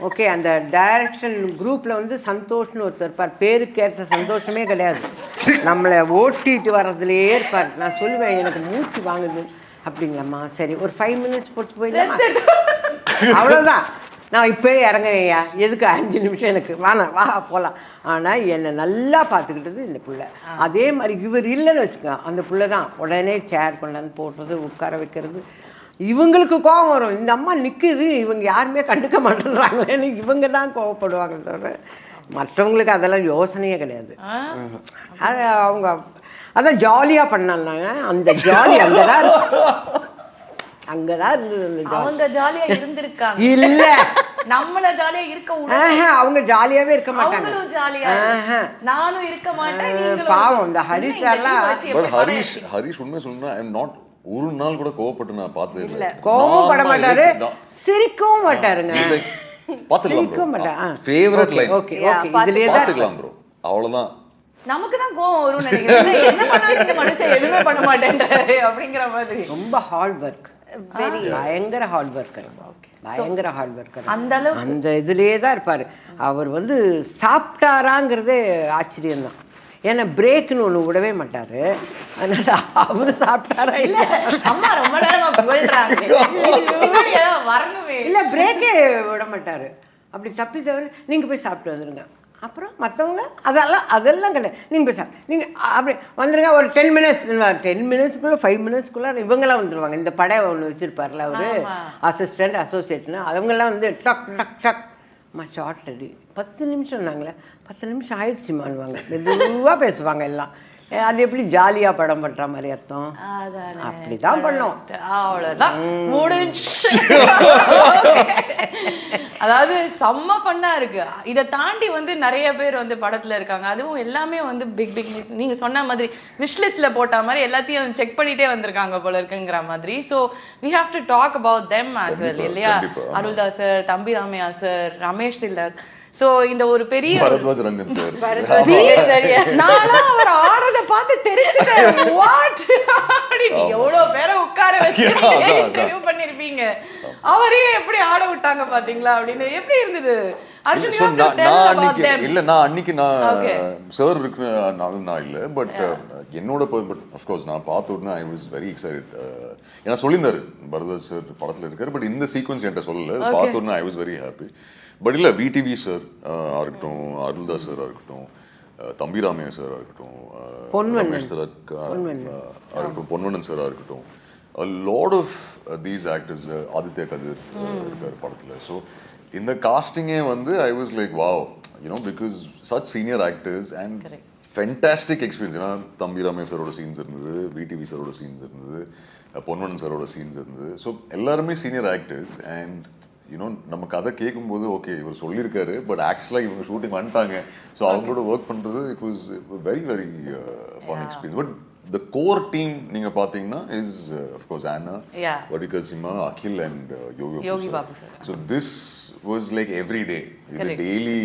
ஓகே, அந்த டைரக்ஷன் குரூப்பில் வந்து சந்தோஷ்னு ஒருத்தர் இருப்பார். பேருக்கு ஏற்ற சந்தோஷமே கிடையாது, நம்மளை ஓட்டிட்டு வர்றதுலேயே இருப்பார். நான் சொல்லுவேன் எனக்கு மூச்சு வாங்குது அப்படிங்களாம்மா, சரி ஒரு 5 minutes போட்டு போயிடலாமா, அவ்வளோதான் நான் இப்போயே இறங்குறேன்யா, எதுக்கு 5 நிமிஷம் எனக்கு வாங்க வா போகலாம். ஆனால் என்னை நல்லா பார்த்துக்கிட்டது இந்த பிள்ளை. அதே மாதிரி இவர் இல்லைன்னு வச்சுக்கோங்க, அந்த பிள்ளை தான் உடனே சேர் கொண்டாந்து போடுறது, உட்கார வைக்கிறது. இவங்களுக்கு கோபம் வரும், இந்த அம்மா நிற்குது இவங்க யாருமே கண்டுக்க மாட்டேன்றாங்களேன்னு இவங்க தான் கோவப்படுவாங்க தவிர மற்றவங்களுக்கு அதெல்லாம் யோசனையே கிடையாது. அது அவங்க அதான் ஜாலியாக பண்ணாங்க. அந்த ஜாலி அங்கதான் அங்கதான் இருந்தது. அவங்க ஜாலியா இருந்திருக்காங்க இல்ல, நம்மள ஜாலியா இருக்க அவங்க ஜாலியாவே இருக்க மாட்டாங்க. நானும் இருக்க மாட்டேன். பாவம் இந்த ஹரிஷ் எல்லாம். ஹரிஷ் உண்மை சொல்லணும்னா ஐ எம் நாட் ஒரு நாள் கூட கோவப்பட்டு நான் பார்த்தது இல்லை. கோவம் பட மாட்டாரு, சிரிக்கவும் மாட்டாருங்க. பாத்துக்கலாம் ஃபேவரட் லைன். ஓகே ஓகே, இதுலயே தான் பாத்துக்கலாம் ப்ரோ, அவ்வளவுதான். நமக்கு தான் கோவம் வரும்னு நினைக்கிறேன். என்ன பண்ணாலும் இந்த மனுஷன் எதுவுமே பண்ண மாட்டேன்றாரு அப்படிங்கிற மாதிரி. ரொம்ப ஹார்ட் ஒர்க், பயங்கர ஹார்ட் ஒர்க்கர், பயங்கர ஹார்ட் ஒர்க்கர். அந்த அளவு அந்த இதுலயே தான் இருப்பாரு. அவர் வந்து சாப்பிட்டாராங்கிறதே ஆச்சரியம்தான். ஏன்னா பிரேக்குன்னு ஒன்று விடவே மாட்டாரு. அதனால அவரு சாப்பிட்டாரா இல்லை, அம்மா ரொம்ப நேரமா புகழ்றாங்க, இல்லை பிரேக்கே விட மாட்டாரு. அப்படி தப்பி தவிர நீங்கள் போய் சாப்பிட்டு வந்துடுங்க, அப்புறம் மற்றவங்க அதெல்லாம் கிடையாது, நீங்கள் போய் நீங்கள் அப்படி வந்துடுங்க. ஒரு 10 minutes 10 minutesக்குள்ளே 5 minutesக்குள்ளே இவங்கெல்லாம் வந்துடுவாங்க. இந்த படை ஒன்று வச்சுருப்பார்ல அவரு அசிஸ்டண்ட் அசோசியேட்னு, அவங்கெல்லாம் வந்து டக் டக் டக் ஷார்ட் ரெடி 10 நிமிஷம் நாங்களே 10 நிமிஷம் ஆயிடுச்சுமான்வாங்க. மெதுவாக பேசுவாங்க எல்லாம். அது எப்படி ஜாலியா படம் பண்ற மாதிரி அர்த்தம். அப்படிதான் பண்ணோம், அவ்வளவுதான் முடிஞ்சு. அதாவது செம்ம ஃபன்னா இருக்கு. இதை தாண்டி வந்து நிறைய பேர் வந்து படத்துல இருக்காங்க. அதுவும் எல்லாமே வந்து பிக் பிக் நீங்க சொன்ன மாதிரி விஷ்லிஸ்ட்ல போட்ட மாதிரி எல்லாத்தையும் செக் பண்ணிட்டே வந்திருக்காங்க போல இருக்குங்கிற மாதிரி. So we have to talk about them as well இல்லையா? அருள்தாஸ் சார், தம்பி ராமையா சார், ரமேஷ் திலக். சோ இந்த ஒரு பெரிய பரத்வாஜ் ரங்கன் சார், நானும் அவர் ஆடுறத பார்த்து தெரிஞ்சுட்டேன். வாட் நீ எவ்வளவு பேரை உட்கார வச்சு இன்டர்வியூ பண்ணிருப்பீங்க, அவரே எப்படி ஆட விட்டாங்க பாத்தீங்களா அப்படின்னு எப்படி இருந்தது? இல்ல நான் அன்னைக்கு சார் இருக்கு நான் இல்ல, பட் என்னோட அஃப்கோர்ஸ் நான் பார்த்த உடனே ஐ வாஸ் வெரி எக்ஸைட்டட். ஏன்னா சொல்லியிருந்தாரு பரத்வாஜ் சார் படத்துல இருக்காரு, பட் இந்த சீக்வன்ஸ் என்கிட்ட சொல்லல. பார்த்த உடனே I was very happy. But இல்லை விடிவி சார் இருக்கட்டும், அருள்தாஸ் சார் இருக்கட்டும், தம்பி ராமையா சார் இருக்கட்டும், ரமேஷ் திலக் இருக்கட்டும், பொன்வண்ணன் சாராக இருக்கட்டும், a lot of these actors, Aditya கதிர் இருக்கார் படத்தில். ஸோ இந்த காஸ்டிங்கே வந்து I was like wow, you know, because such senior actors and fantastic experience. ஏன்னா தம்பி ராமையா சாரோட சீன்ஸ் இருந்தது, விடிவி சாரோட சீன்ஸ் இருந்தது, பொன்வண்ணன் சாரோட சீன்ஸ் இருந்தது. ஸோ எல்லாருமே சீனியர் ஆக்டர்ஸ். அண்ட் யூனோ நம்ம கதை கேட்கும்போது ஓகே இவர் சொல்லியிருக்காரு, பட் ஆக்சுவலாக இவங்க ஷூட்டிங் வந்துட்டாங்க. ஸோ அவங்களோட ஒர்க் பண்ணுறது it was very very fun experience. But the core team நீங்க பாத்தீங்கன்னா is of course Anna, Vadikar Sima, Akhil and Yogi Babu sir. So this was like every day, இது daily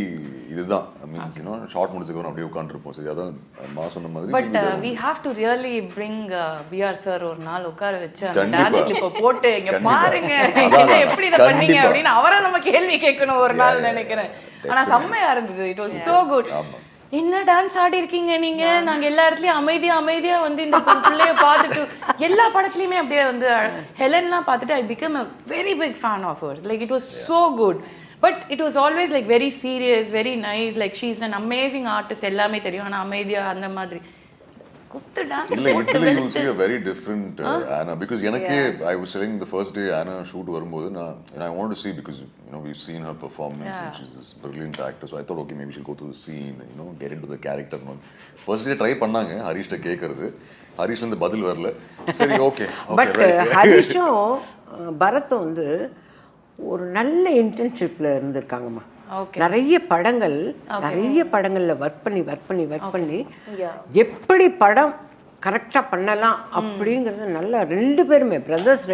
இதுதான். I mean, you know, short முடிச்சதுக்கு அப்படியே உட்கார்ந்திருப்போம். சரி, அதான் மா சொன்ன மாதிரி. But we have to really bring BR sir ஒரு நாள் உட்கார வச்சு அந்த டான்ஸ் கிளிப் போட்டு இங்க பாருங்க என்ன எப்படி இத பண்ணீங்க அப்படினு அவரை நம்ம கேள்வி கேட்கணும் ஒரு நாள் நினைக்கிறேன். ஆனா செம்மையா இருந்தது. It was so good. என்ன டான்ஸ் ஆடி இருக்கீங்க நீங்க, நாங்க எல்லா இடத்துலயும் அமைதியா வந்து இந்த பிள்ளைய பார்த்துட்டு எல்லா படத்துலயுமே அப்படியே வந்து ஹெலன்லாம் பார்த்துட்டு I became a very big fan of hers. Like it was so good, but it was always like very serious, very nice. Like she is an amazing artist, எல்லாமே தெரியும், ஆனா அமைதியா அந்த மாதிரி குத்து டான்ஸ். இல்ல இதுல you will see a very different Anna, because எனக்கு I was telling the first day Anna shoot வரும்போது and I wanted to see, because you know we've seen her performance and she's this brilliant actor, so I thought okay maybe she'll go through the scene, you know, get into the character. First day try பண்ணாங்க ஹரிஷ்ட கேக்குறது, ஹரிஷ்ல இருந்து பதில் வரல, சரி okay but ஹரிஷும் பரத்தும் வந்து ஒரு நல்ல இன்டர்ன்ஷிப்ல இருந்திருக்காங்கம்மா. நிறைய படங்கள்ல ஒர்க் பண்ணி எப்படி படம் கரெக்டா பண்ணலாம் அப்படிங்கறது நல்ல ரெண்டு பேருமே பிரதர்ஸ்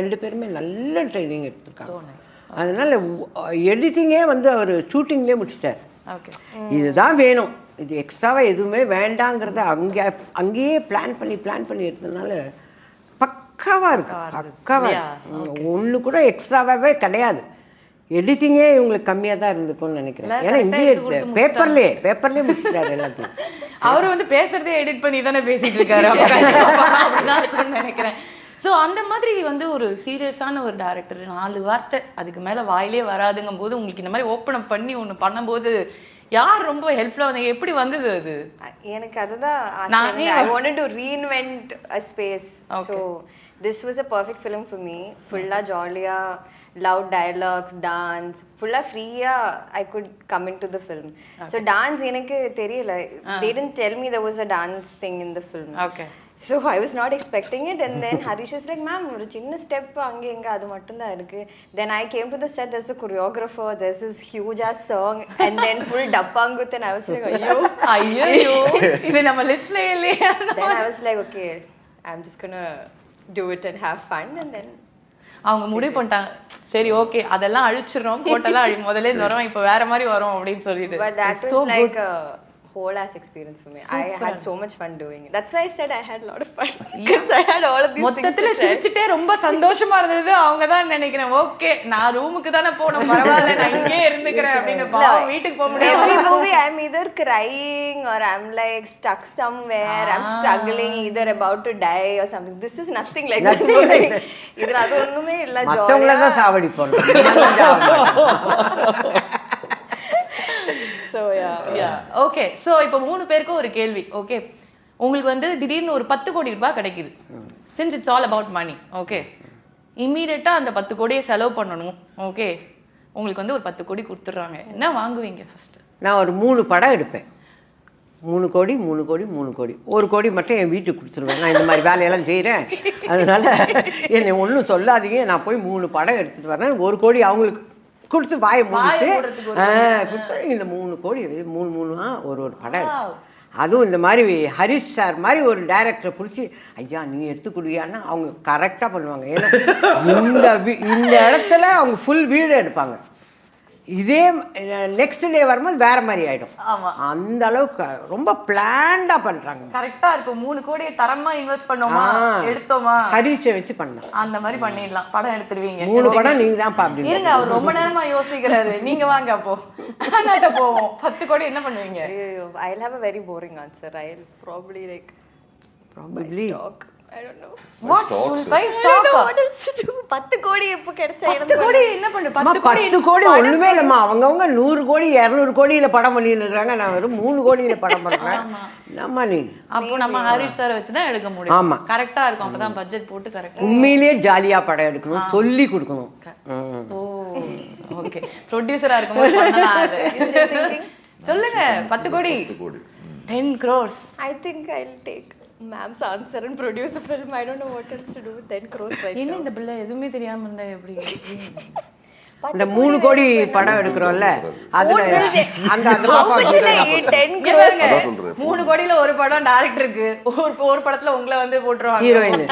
நல்ல ட்ரைனிங் எடுத்திருக்காங்க. அதனால எடிட்டிங்கே வந்து அவர் ஷூட்டிங்லேயே முடிச்சிட்டார். இதுதான் வேணும், இது எக்ஸ்ட்ராவா எதுவுமே வேண்டாங்கிறத அங்கேயே பிளான் பண்ணி எடுத்ததுனால பக்காவா இருக்கு. ஒண்ணு கூட எக்ஸ்ட்ராவாவே கிடையாது. எடிட்டிங்கே இவங்களுக்கு கம்மியா தான் இருந்துக்கும்னு நினைக்கிறேன். ஏன்னா இங்கேயே பேப்பர்லயே முடிச்சிட்டாரு எல்லாத்தையும். அவரு வந்து பேசுறதே எடிட் பண்ணி தானே பேசிட்டு இருக்காரு, அப்படிதான் இருக்கும்னு நினைக்கிறேன். ஸோ அந்த மாதிரி வந்து ஒரு சீரியஸான ஒரு டேரக்டர் 4 வார்த்தை அதுக்கு மேலே வாயிலே வராதுங்கும் போது உங்களுக்கு இந்த மாதிரி ஓப்பன் அப் பண்ணி ஒன்று பண்ணும்போது யார் ரொம்ப ஹெல்ப்ஃபுல்லாக வந்தீங்க, எப்படி வந்தது அது? எனக்கு அதுதான் I wanted to reinvent a space. So this was a perfect film for me. Fulla jolly-a, loud dialogues, dance, fulla free-a I could come into the film. So dance enakku theriyala, they didn't tell me there was a dance thing in the film. Okay. So I was not expecting it, and then Harish was like, ma'am ஒரு சின்ன step அங்க எங்க அது மட்டும் தான் இருக்கு. Then I came to the set, there's a choreographer, there's this huge ass song, and then full dappangut, and I was like ஐயோ இது நம்ம லிஸ்ட்ல இல்லையா? Then I was like okay, I'm just gonna do it and have fun. And then அவங்க முடிவு பண்ணிட்டாங்க, சரி okay அதெல்லாம் அழிச்சிடறோம், கோட்டெல்லாம் முதல்ல வரோம், இப்போ வேற மாதிரி வரும் அப்படின்னு சொல்லிட்டு. But that was like a whole ass experience for me. I had so much fun doing it. That's why I said I had a lot of fun, because I had all of these மொத்தத்துல சிரிச்சிட்டே ரொம்ப சந்தோஷமா இருந்தது. அவங்க தான் நினைக்கிறேன் okay நான் ரூமுக்கு தானே போனோம், பரவாயில்ல நான் இங்கே இருந்துக்கிறேன் அப்படின்னு. பாவம் வீட்டுக்கு போக முடியாது. Every movie I'm either crying or I'm like stuck somewhere, I'm struggling, either about to die or something. This is nothing like that. இதுல அது ஒண்ணுமே இல்ல, ஜாலியா மத்தவங்கள தான் சாவடி போறோம். So yeah. ஓகே, ஸோ இப்போ 3 பேருக்கும் ஒரு கேள்வி. ஓகே, உங்களுக்கு வந்து திடீர்னு ஒரு 10 கோடி ரூபாய் கிடைக்குது. Since it's all about money. Okay, இம்மீடியட்டாக அந்த 10 கோடியை செலவு பண்ணணும். ஓகே, உங்களுக்கு வந்து ஒரு 10 கோடி கொடுத்துட்றாங்க, என்ன வாங்குவீங்க ஃபர்ஸ்ட்? நான் ஒரு 3 படம் எடுப்பேன். 3 கோடி 1 கோடி மட்டும் என் வீட்டுக்கு கொடுத்துருவேன். நான் இந்த மாதிரி வேலையெல்லாம் செய்கிறேன், அதனால என்னை ஒன்றும் சொல்லாதீங்க, நான் போய் 3 படம் எடுத்துகிட்டு வரேன். 1 கோடி அவங்களுக்கு கொடுத்து வாயை மூடிட்டு கொடுத்து இந்த 3 கோடி 3 ஒரு படம் எடுத்து, அதுவும் இந்த மாதிரி ஹரிஷ் சார் மாதிரி ஒரு டைரக்டரை பிடிச்சி ஐயா நீ எடுத்து கொடுவியான்னா அவங்க கரெக்டாக பண்ணுவாங்க. ஏன்னா இந்த இடத்துல அவங்க ஃபுல் வீடு எடுப்பாங்க. இதே நெக்ஸ்ட் டே வரும்போது வேற மாதிரி ஆயிடும். அந்த அளவுக்கு ரொம்ப பிளான்டா பண்றாங்க. கரெக்டா இருக்கும். 3 கோடியை தரமா இன்வெஸ்ட் பண்ணோமா, எடுத்தோமா, ஹரிஷை வச்சு பண்ணலாம், அந்த மாதிரி பண்ணிடலாம். படம் எடுத்துருவீங்க. 3 படம் நீங்க தான் பாப்பீங்க. இருங்க, அவர் ரொம்ப நேரமா யோசிக்கிறாரு. நீங்க வாங்க அப்போ அண்ணாட்ட போவோம். 10 கோடி என்ன பண்ணுவீங்க? I'll have a very boring answer. I'll probably stock. I don't know. What? You will buy stock? What else to do? 10 கோடி எப்போ கிடைச்சா? 10 கோடி என்ன பண்ணு? 10 கோடி ஒண்ணுமே இல்லம்மா. அவங்கவங்க 100 கோடி 200 கோடியில படம் பண்ணிட்டு இருக்காங்க. நான் வெறும் 3 கோடியில படம் பண்றேன். நம்ம நீ அப்போ நம்ம ஹரிஷ் சார் வச்சு தான் எடுக்க முடியும். ஆமா, கரெக்டா இருக்கும். அப்பதான் பட்ஜெட் போட்டு கரெக்டா உண்மையிலேயே ஜாலியா படம் எடுக்கணும், சொல்லி கொடுக்கணும். ஓ ஓகே, ப்ரொடியூசரா இருக்கும்போது பண்ணலாம் அது. சொல்லுங்க. 10 கோடி 10 crores. I think I'll take ma'am's answer and produce a film. I don't know what else to do with 10 crores right now. என்ன இந்த பிள்ளை எதுவுமே தெரியாம இருந்தா எப்படி? இந்த 3 கோடி படம் எடுக்கிறோம்ல, அதுல அந்த பாப்பா 10 crores 3 கோடியில ஒரு படம் டைரக்டருக்கு, ஒரு படத்துல உங்களை வந்து போட்டுருவாங்க ஹீரோயின்.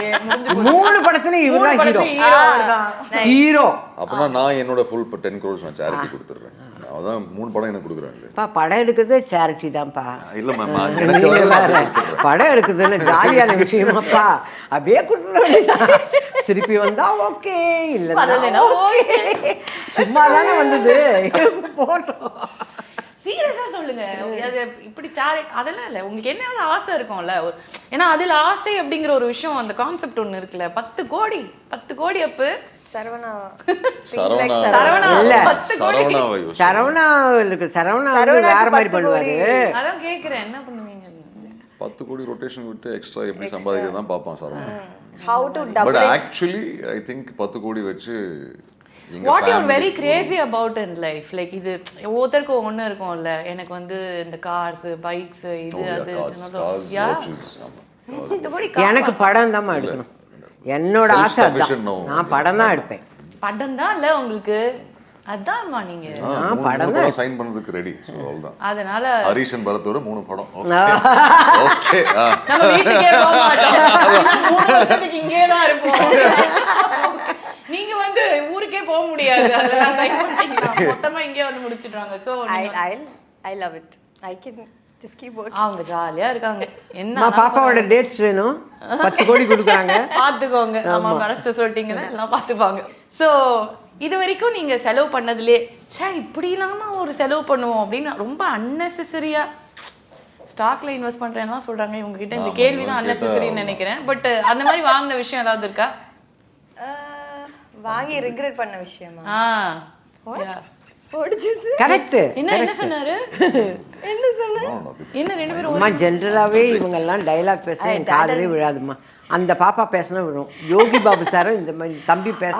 3 படத்துல இவர்தான் ஹீரோ. அப்பனா நான் என்னோட ஃபுல் 10 crores நான் சேரிட்டி கொடுத்துறேன். அதான் 3 படம் எனக்கு கொடுக்குறாங்க. படம் எடுக்கிறதே சேரிட்டி தான்ப்பா. இல்ல மேம், எனக்கு படம் எடுக்கிறதுல ஜாலியான விஷயமாப்பா. அப்படியே கொடுத்துருவாங்க. திருப்பி வந்தா ஓகே, இல்லைன்னா ஓகே. சும்மா தானே வந்தது போட்டோம். சீரியஸா சொல்லுங்க அது இப்படி அதெல்லாம் இல்லை, உங்களுக்கு என்னது ஆசை இருக்கும்ல ஏன்னா அதுல ஆசை அப்படிங்கிற ஒரு விஷயம் அந்த கான்செப்ட் ஒண்ணு இருக்குல்ல. 10 கோடி அப்பு சரவணா வேற மாதிரி பண்ணுவாரு. அதான் கேக்குறேன் என்ன பண்ணுவீங்க? 10 கோடி ரொட்டேஷன் விட்டு எக்ஸ்ட்ரா எப்படி சம்பாதிக்கிறது தான் பார்ப்பான் Saravana. how to double but it. Actually I think 10 கோடி வச்சு what you very Crazy about in life like இது ஒவ்வொருத்தருக்கும் ஒன்று இருக்கும்ல. எனக்கு வந்து இந்த கார்ஸ் பைக்ஸ் இது அது எனக்கு படம் தான் எடுக்கணும், என்னோட ஆசை அதான். நான் படம் தான் எடுப்பேன். படம் தான் இல்ல உங்களுக்கு அதான்மா நீங்க படம் தான் சைன் பண்ணதுக்கு ரெடி. சோ அவ்வளவுதான். அதனால ஹரிஷன் பரத்தோட 3 படம். ஓகே நம்ம வீட்டுக்கே போக மாட்டோம், 3 வருஷத்துக்கு இங்கே தான் இருப்போம். நீங்க வந்து ஊருக்கே போக முடியாது, அதெல்லாம் சைன் பண்ணிட்டீங்க மொத்தமா இங்கே வந்து முடிச்சிடுறாங்க. So I love it. I can just keep working. அவங்க ஜாலியா இருக்காங்க. என்ன பாப்பாவோட டேட்ஸ் வேணும், 10 கோடி கொடுக்குறாங்க பாத்துக்கோங்க. ஆமா பரஸ்ட் சொல்லிட்டீங்கன்னா எல்லாம் பாத்துப்பாங்க. சோ இது வரைக்கும் நீங்க செலவு பண்ணதுலே சே இப்படி இல்லாம ஒரு செலவு பண்ணுவோம் அப்படின்னு ரொம்ப அன்னெசரியா ஸ்டாக்ல இன்வெஸ்ட் பண்றேன்னா சொல்றாங்க. இவங்க கிட்ட இந்த கேள்வி தான் அன்னெசரின்னு நினைக்கிறேன். பட் அந்த மாதிரி வாங்கின விஷயம் ஏதாவது இருக்கா? வாங்கி ரிக்ரெட் பண்ண விஷயமா? கரெக்ட். என்ன சொன்னாரு? என்ன 2 பேரும் அம்மா ஜென்ரலாவே இவங்க எல்லாம் டைலாக் பேச என் காதலே விழாதுமா. அந்த பாப்பா பேசினா விடும். யோகி பாபு சாரும் இந்த மாதிரி தம்பி பேச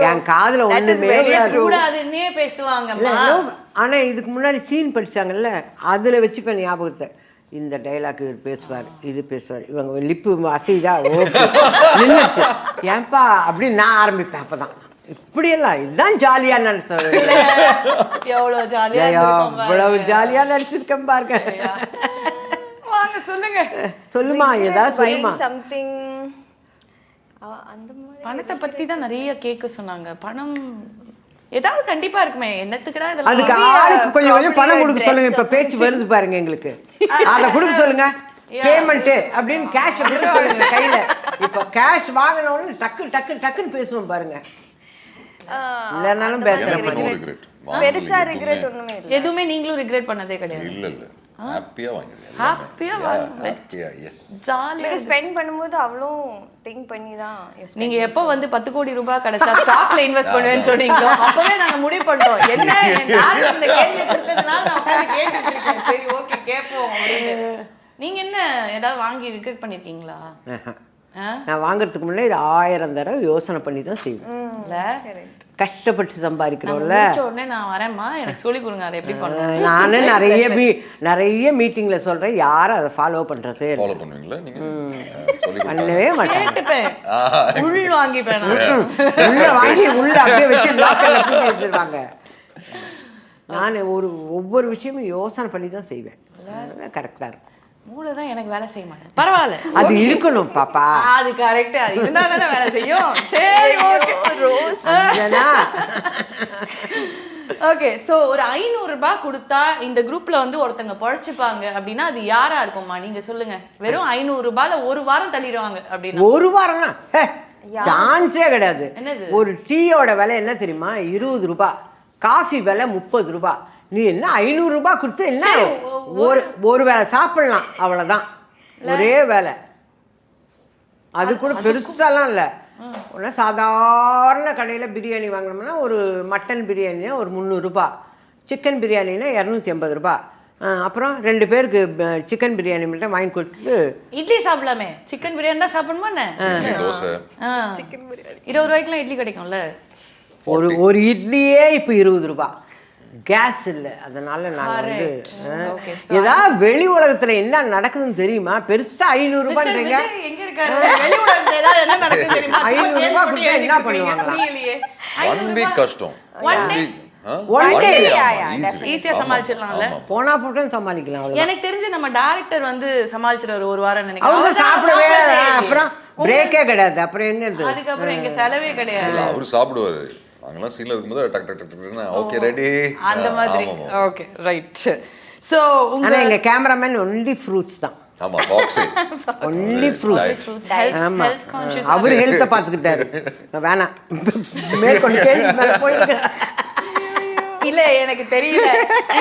என் காதுல ஒண்ணுமே கூடாதுன்னே பேசுவாங்க. ஆனா இதுக்கு முன்னாடி சீன் படிச்சாங்கல்ல, அதுல வச்சுப்பேன் ஞாபகத்தை. இந்த டைலாக் இவர் பேசுவார், இது பேசுவார், இவங்க லிப்பு அசைதா ஓகே நின்னுச்சு ஏன்பா அப்படின்னு நான் ஆரம்பிப்பேன். அப்பதான் இப்படியெல்லாம் இதுதான் ஜாலியா நினைச்சேன். எவ்வளவு ஜாலியா இவ்வளவு ஜாலியா நடிச்சிருக்கேன் பாருங்க. வாங்க சொல்லுங்க, சொல்லுமா ஏதாவது சொல்லுமா. சம்திங் அந்த மாதிரி பணத்தை பத்தி தான் நிறைய கேட்க சொன்னாங்க. பணம் ஏதாவது கண்டிப்பா இருக்குமே, என்னத்துக்குடா இதெல்லாம். அதுக்கு ஆளுக்கு கொஞ்சம் கொஞ்சம் பணம் கொடுக்க சொல்லுங்க. இப்ப பேச்சு வருது பாருங்க எங்களுக்கு, அதை கொடுக்க சொல்லுங்க. பேமெண்ட் அப்படின்னு கேஷ் கொடுக்க சொல்லுங்க கையில. இப்ப கேஷ் வாங்கின உடனே டக்கு டக்கு டக்குன்னு பேசுவோம் பாருங்க. இல்லனாலும் பெருசா ரிக்ரெட் ஒண்ணுமே இல்ல. எதுவுமே நீங்களும் ரிக்ரெட் பண்ணதே கிடையாது? இல்ல இல்ல ஹாப்பியா வாங்குறீங்க. ஹாப்பியா ஹாப்பியா எஸ். ஜாலியா ஸ்பெண்ட் பண்ணும்போது அவ்வளோ திங்க் பண்ணி தான். நீங்க எப்போ வந்து 10 கோடி ரூபாய் கிடைச்சா ஸ்டாக்ல இன்வெஸ்ட் பண்ணுவேன்னு சொன்னீங்களோ அப்பவே நாங்க முடிவு பண்ணிட்டோம். என்ன யாரு இந்த கேள்வி கொடுத்ததுனால நான் உட்கார்ந்து கேட்டுட்டு இருக்கேன். சரி ஓகே கேட்போம் அப்படின்னு. நீங்க என்ன ஏதாவது வாங்கி ரிக்ரெட் பண்ணிருக்கீங்களா? நான் வாங்குறதுக்கு முன்னாடி இது 1000 தடவை யோசனை பண்ணி தான் செய்வேன். கஷ்டப்பட்டு சம்பாதிக்கிறோம்ல. உடனே நான் வரேம்மா எனக்கு சொல்லி கொடுங்க அதை எப்படி பண்ணுவேன். நானே நிறைய மீட்டிங்ல சொல்றேன், யாரும் அதை ஃபாலோ பண்றது ஃபாலோ பண்ணுவீங்களா நீங்க? பண்ணவே மாட்டேன். கேட்டுப்பேன், உள் வாங்கிப்பேன். உள்ள வாங்கி உள்ள அப்படியே வச்சு லாக்கர்ல தூக்கி வச்சிருவாங்க. நான் ஒவ்வொரு விஷயமும் யோசனை பண்ணி தான் செய்வேன். கரெக்டா இருக்கும். மூளைதான் எனக்கு வேலை செய்ய மாட்டேன். பரவாயில்ல, அது இருக்கணும் பாப்பா. அது கரெக்ட், அது இருந்தா தானே வேலை செய்யும். சரி ஓகே ரோஸ். ஓகே சோ ஒரு 500 ரூபாய் கொடுத்தா இந்த குரூப்ல வந்து ஒருத்தங்க பொழைச்சுப்பாங்க அப்படின்னா அது யாரா இருக்கும்மா? நீங்க சொல்லுங்க. வெறும் 500 ரூபாயில ஒரு வாரம் தள்ளிடுவாங்க அப்படின்னா? ஒரு வாரம்னா சான்ஸே கிடையாது. ஒரு டீயோட விலை என்ன தெரியுமா? 20 ரூபாய். காஃபி விலை 30 ரூபாய். நீ என்ன 500 ரூபாய் கொடுத்து என்ன ஒரு வேளை சாப்பிடலாம், அவ்வளவுதான். ஒரே வேலை. அது கூட பெருசாலாம் இல்லை. ஒன்னா சாதாரண கடையில் பிரியாணி வாங்கினோம்னா ஒரு மட்டன் பிரியாணினா ஒரு 300 ரூபாய், சிக்கன் பிரியாணினா 250 ரூபாய். அப்புறம் 2 பேருக்கு சிக்கன் பிரியாணி மட்டும் வாங்கி கொடுத்துட்டு இட்லி சாப்பிடலாமே. சிக்கன் பிரியாணி தான் சாப்பிடணுமா என்ன? சிக்கன் பிரியாணி 20 ரூபாய்க்குலாம் இட்லி கிடைக்கும்ல. ஒரு இட்லியே இப்போ 20 ரூபாய். கேஸ் இல்லை, அதனால நான் வந்து ஏதாவது வெளி உலகத்துல என்ன நடக்குதுன்னு தெரியுமா? பெருசா 500 ரூபாய்ன்றீங்க. 500 ரூபாய் கொடுத்தா என்ன பண்ணுவாங்க? கஷ்டம். ஈஸியா சமாளிச்சிடலாம்ல. போனா போட்டு சமாளிக்கலாம். எனக்கு தெரிஞ்சு நம்ம டைரக்டர் வந்து சமாளிச்சிருவாரு ஒரு வாரம் நினைக்கிறேன். அவங்க சாப்பிடவே அப்புறம் பிரேக்கே கிடையாது. அப்புறம் எங்க அதுக்கப்புறம் எங்க செலவே கிடையாது. அவரு சாப்பிடுவாரு. அங்கெல்லாம் சீன்ல இருக்கும்போது டக் டக் டக்னா ஓகே ரெடி அந்த மாதிரி. Okay right. சோ ஆனா எங்க கேமராமேன் ஒன்லி ஃப்ரூட்ஸ் தான். ஆமா பாக்ஸிங் ஒன்லி ஃப்ரூட்ஸ். ஆமா அவர் ஹெல்த்த பாத்துக்கிட்டாரு. வேணாம் மேற்கொண்டு கேள்வி மேல போயிட்டு இல்ல எனக்கு தெரியல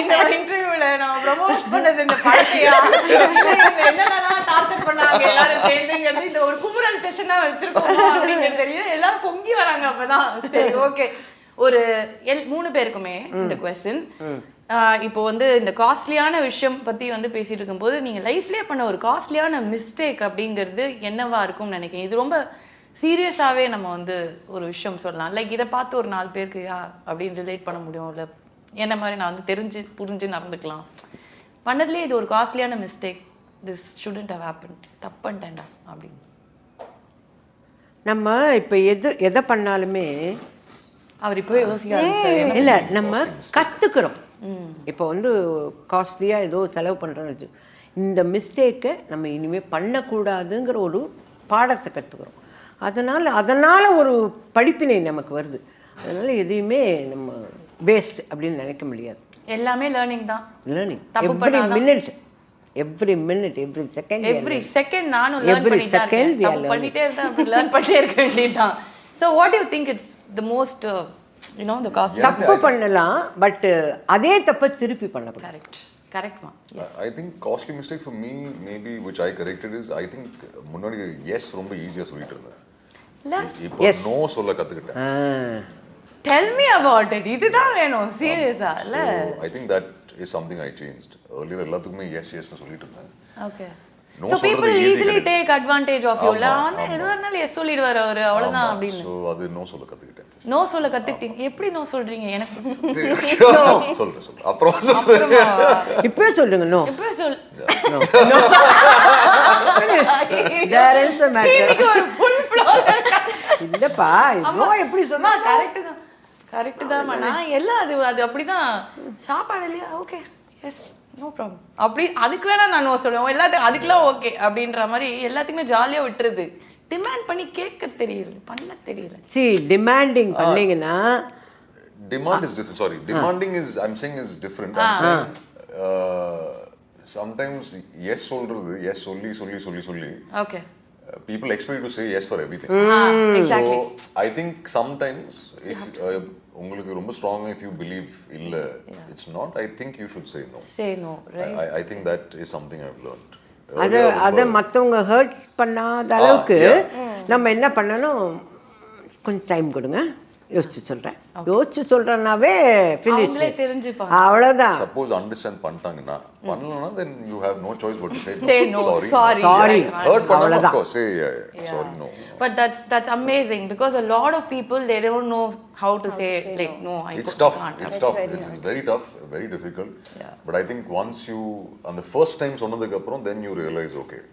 இந்த இன்டர்வியூல நம்ம ப்ரமோட் பண்ணது இந்த படத்தையா என்னென்னலாம் டார்ச்சர் பண்ணாங்க எல்லாரும் சேர்ந்துங்கிறது இந்த ஒரு குமுறல் செஷனா வச்சிருக்கோமா அப்படின்னு தெரியும். எல்லாரும் பொங்கி வராங்க அப்பதான். சரி ஓகே, ஒரு 3 பேருக்குமே இந்த கொஸ்டின். இப்போ வந்து இந்த காஸ்ட்லியான விஷயம் பத்தி வந்து பேசிட்டு இருக்கும்போது நீங்க லைஃப்லயே பண்ண ஒரு காஸ்ட்லியான மிஸ்டேக் அப்படிங்கிறது என்னவா இருக்கும்னு நினைக்கிறேன்? இது ரொம்ப சீரியஸாவே நம்ம வந்து ஒரு விஷயம் சொல்லலாம். லைக் இதை பார்த்து ஒரு 4 பேருக்கு அப்படின்னு ரிலேட் பண்ண முடியும். இல்லை என்ன மாதிரி நான் வந்து தெரிஞ்சு புரிஞ்சு நடந்துக்கலாம். பண்ணதுலேயே இது ஒரு காஸ்ட்லியான mistake, this shouldn't have happen, தப்பு பண்ணிட்டேன்டா அப்படின்னு. நம்ம இப்போ எதை பண்ணாலுமே அவர் இப்போ யோசிக்க இல்லை, நம்ம கற்றுக்குறோம். இப்போ வந்து காஸ்ட்லியாக ஏதோ செலவு பண்ணுறோன்னு வச்சு இந்த மிஸ்டேக்கை நம்ம இனிமேல் பண்ணக்கூடாதுங்கிற ஒரு பாடத்தை கற்றுக்குறோம். அதனால் ஒரு படிப்பினை நமக்கு வருது. அதனால் எதையுமே நம்ம வேஸ்ட் அப்படின்னு நினைக்க முடியாது. எல்லாமே லேர்னிங் தான். Learning every minute every second நானும் லேர்ன் பண்ணிட்டே இருக்கேன், அப்படி லேர்ன் பண்ணிட்டே இருக்க வேண்டியதுதான். So what you think it's the most the cost? தப்பு பண்ணலாம், பட் அதே தப்பை திருப்பி பண்ணக்கூடாது. Correct. I think costly mistake for me maybe which I corrected is I think முன்னாடி yes ரொம்ப ஈஸியா சொல்லிட்டு இருந்தேன். இப்போ நோ சொல்ல கத்துக்கிட்டேன். Tell me about it. இதுதான் வேணும் சீரியஸா இல்ல? I think that is something I changed. Earlier எல்லாத்துக்குமே yes னு சொல்லிட்டு இருந்தேன். Okay. So people easily take advantage of you. ஆனா எதுனால எஸ் சொல்லிடுவார் அவரு, அவ்வளவுதான் அப்படின்னு. சோ அது நோ சொல்ல கத்துக்கிட்டேன். நோ சொல்ல கத்துக்கிட்டீங்க. எப்படி நோ சொல்றீங்க? எனக்கு சொல்றேன் அப்புறம் சொல்றேன். இப்பவே சொல்லுங்க. நோ இப்பவே சொல். there is a matter. இன்னைக்கு ஒரு full flow இல்லப்பா, நோ எப்படி சொன்னா கரெக்ட் தான். நான் எல்லாம் அது அப்படிதான். சாப்பாடு இல்லையா? ஓகே எஸ் நோ ப்ராப்ளம் அப்படி அதுக்கு வேணா நான் நோ சொல்லுவேன். எல்லாத்துக்கும் அதுக்கெல்லாம் ஓகே அப்படின்ற மாதிரி எல்லாத்தையுமே ஜாலியாக விட்டுருது. டிமாண்ட் பண்ணி கேட்க தெரியல, பண்ண தெரியல. டிமாண்டிங் பண்ணீங்கன்னா demand is different. Sorry, demanding is I'm saying is different. I'm saying sometimes yes சொல்றது yes சொல்லி okay people expect you to say yes for everything. Exactly. So I think sometimes if உங்களுக்கு ரொம்ப strong if you believe இல்ல it's not, I think you should say no. Right? I think that is something I've learned. அதை மற்றவங்க hurt பண்ணாத அளவுக்கு நம்ம என்ன பண்ணணும், கொஞ்சம் டைம் கொடுங்க, யோசிச்சு சொல்றேன்னாவே அவங்களே தெரிஞ்சுப்பாங்க, அவ்வளவுதான். சப்போஸ் அண்டர்ஸ்டாண்ட் பண்ணிட்டாங்கன்னா பண்ணலனா then you have no choice but to say no. Sorry. Hurt பண்ணா of course say sorry no. But that's amazing because a lot of people they don't know how to say like no. It's tough. It's very tough, very difficult. But I think once you on the first time சொன்னதுக்கு அப்புறம் then you realize okay.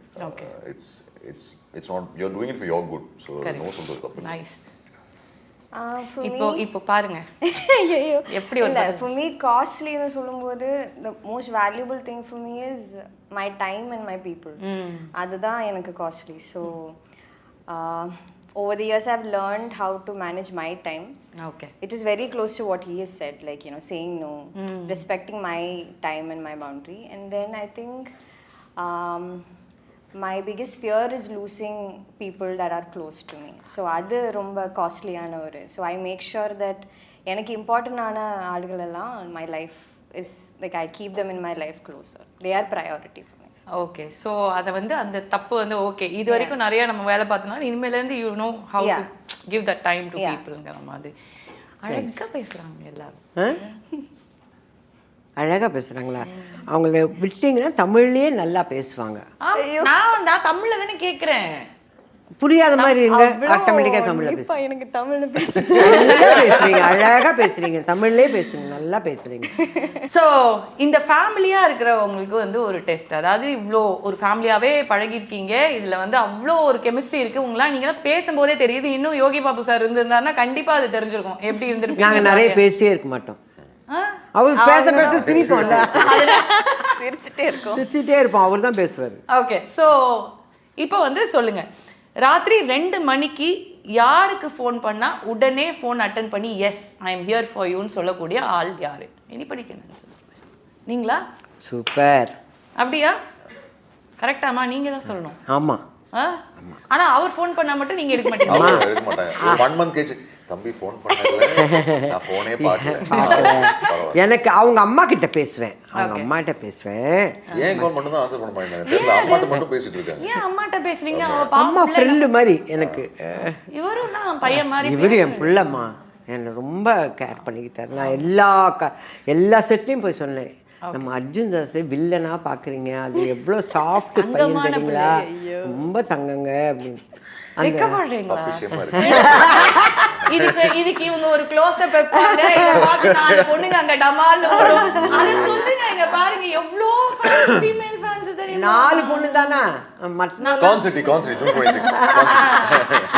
It's not, you're doing it for your good. So no சொல்றது தப்பு. Nice. இப்போ பாருங்க எப்படி இல்ல for me costly னு சொல்லும்போது the most valuable thing for me is my time and my people. அதுதான் எனக்கு costly. So over the years I've learned how to manage my time. Okay. It is very close to what he has said, like saying no, respecting my time and my boundary. And then I think my biggest fear is losing people that are close to me. So adu romba costly ana oru. So I make sure that எனக்கு important ஆன ஆளுகள் எல்லாம் my life is like I keep them in my life closer. They are priority for me. Okay. So அதை வந்து அந்த தப்பு வந்து okay இது வரைக்கும் நிறைய நம்ம வேலை பார்த்தோம்னா இனிமேலேருந்து you know how to give the time to பீப்புள்ங்கிற மாதிரி. அழகாக பேசுகிறாங்க எல்லாரும், அழகாக பேசுகிறாங்களா? அவங்கள விட்டீங்கன்னா தமிழ்லேயே நல்லா பேசுவாங்க. நான் தமிழில் தானே கேட்குறேன், புரியாத மாதிரி இருங்க, ஆட்டோமேட்டிக்காக தமிழில் பேசுங்க. எனக்கு தமிழ்ல பேசுறீங்க, அழகாக பேசுறீங்க, தமிழ்லேயே பேசுங்க, நல்லா பேசுறீங்க. ஸோ இந்த ஃபேமிலியாக இருக்கிறவங்களுக்கு வந்து ஒரு டெஸ்ட், அதாவது இவ்வளோ ஒரு ஃபேமிலியாகவே பழகிருக்கீங்க, இதில் வந்து அவ்வளோ ஒரு கெமிஸ்ட்ரி இருக்குது உங்களாம், நீங்களாம் பேசும்போதே தெரியுது. இன்னும் யோகி பாபு சார் இருந்திருந்தாருன்னா கண்டிப்பாக அது தெரிஞ்சிருக்கும் எப்படி இருந்திருப்பீங்க. நாங்கள் நிறைய பேசியே இருக்க மாட்டோம், அவர் பேச சிரிப்போம்ல, சிரிச்சுட்டே இருப்போம், அவர் தான் பேசுவார். ஓகே. ஸோ இப்போ வந்து சொல்லுங்க, ராத்திரி 2 மணிக்கு யாருக்கு ஃபோன் பண்ணா உடனே ஃபோன் அட்டன் பண்ணி yes I am here for யூன்னு சொல்லக்கூடிய ஆள் யாரு? இனி படிக்கணும் நீங்களா? சூப்பர். அப்படியா? கரெக்டாமா? நீங்க தான் சொல்லணும். ஆமா. ஆனா அவர் ஃபோன் பண்ணா மட்டும் நீங்க எடுக்க மாட்டீங்க. எடுக்க மாட்டாங்க. 1 மந்த் கழிச்சு தம்பி ஃபோன் பண்ணல, நான் ஃபோனே பார்க்கல. எனக்கு அவங்க அம்மா கிட்ட பேசுவேன், அவங்க அம்மாட்ட பேசுவேன். ஏன் கால் மட்டும் தான் ஆன்சர் பண்ண மாட்டேங்க, தெரியல. அம்மாட்ட மட்டும் பேசிட்டு இருக்காங்க. ஏன் அம்மாட்ட பேசுறீங்க? அம்மா ஃப்ரெண்டு மாதிரி எனக்கு. இவரும் தான் பையன் மாதிரி. இவரு என் பிள்ளைம்மா, என்னை ரொம்ப கேர் பண்ணிக்கிட்டாரு. நான் எல்லா செட்லையும் போய் சொன்னேன், நம்ம அர்ஜுன் தாஸை வில்லனா பாக்குறீங்க, அது எவ்வளவு சாஃப்ட் பையன் தெரியுங்களா, ரொம்ப தங்கங்க அப்படின்னு. இதுக்கு இவங்க ஒரு க்ளோஸ் அப் வைப்பாங்க, இத பார்த்து நாலு பொண்ணுங்க அங்க டமால்னு ஓடும். அத சொல்லுங்க, இங்க பாருங்க எவ்ளோ ஃபீமேல் ஃபேன்ஸ் தெரியுமா? 4 பொண்ணு தானா? கான்செப்ட் 226.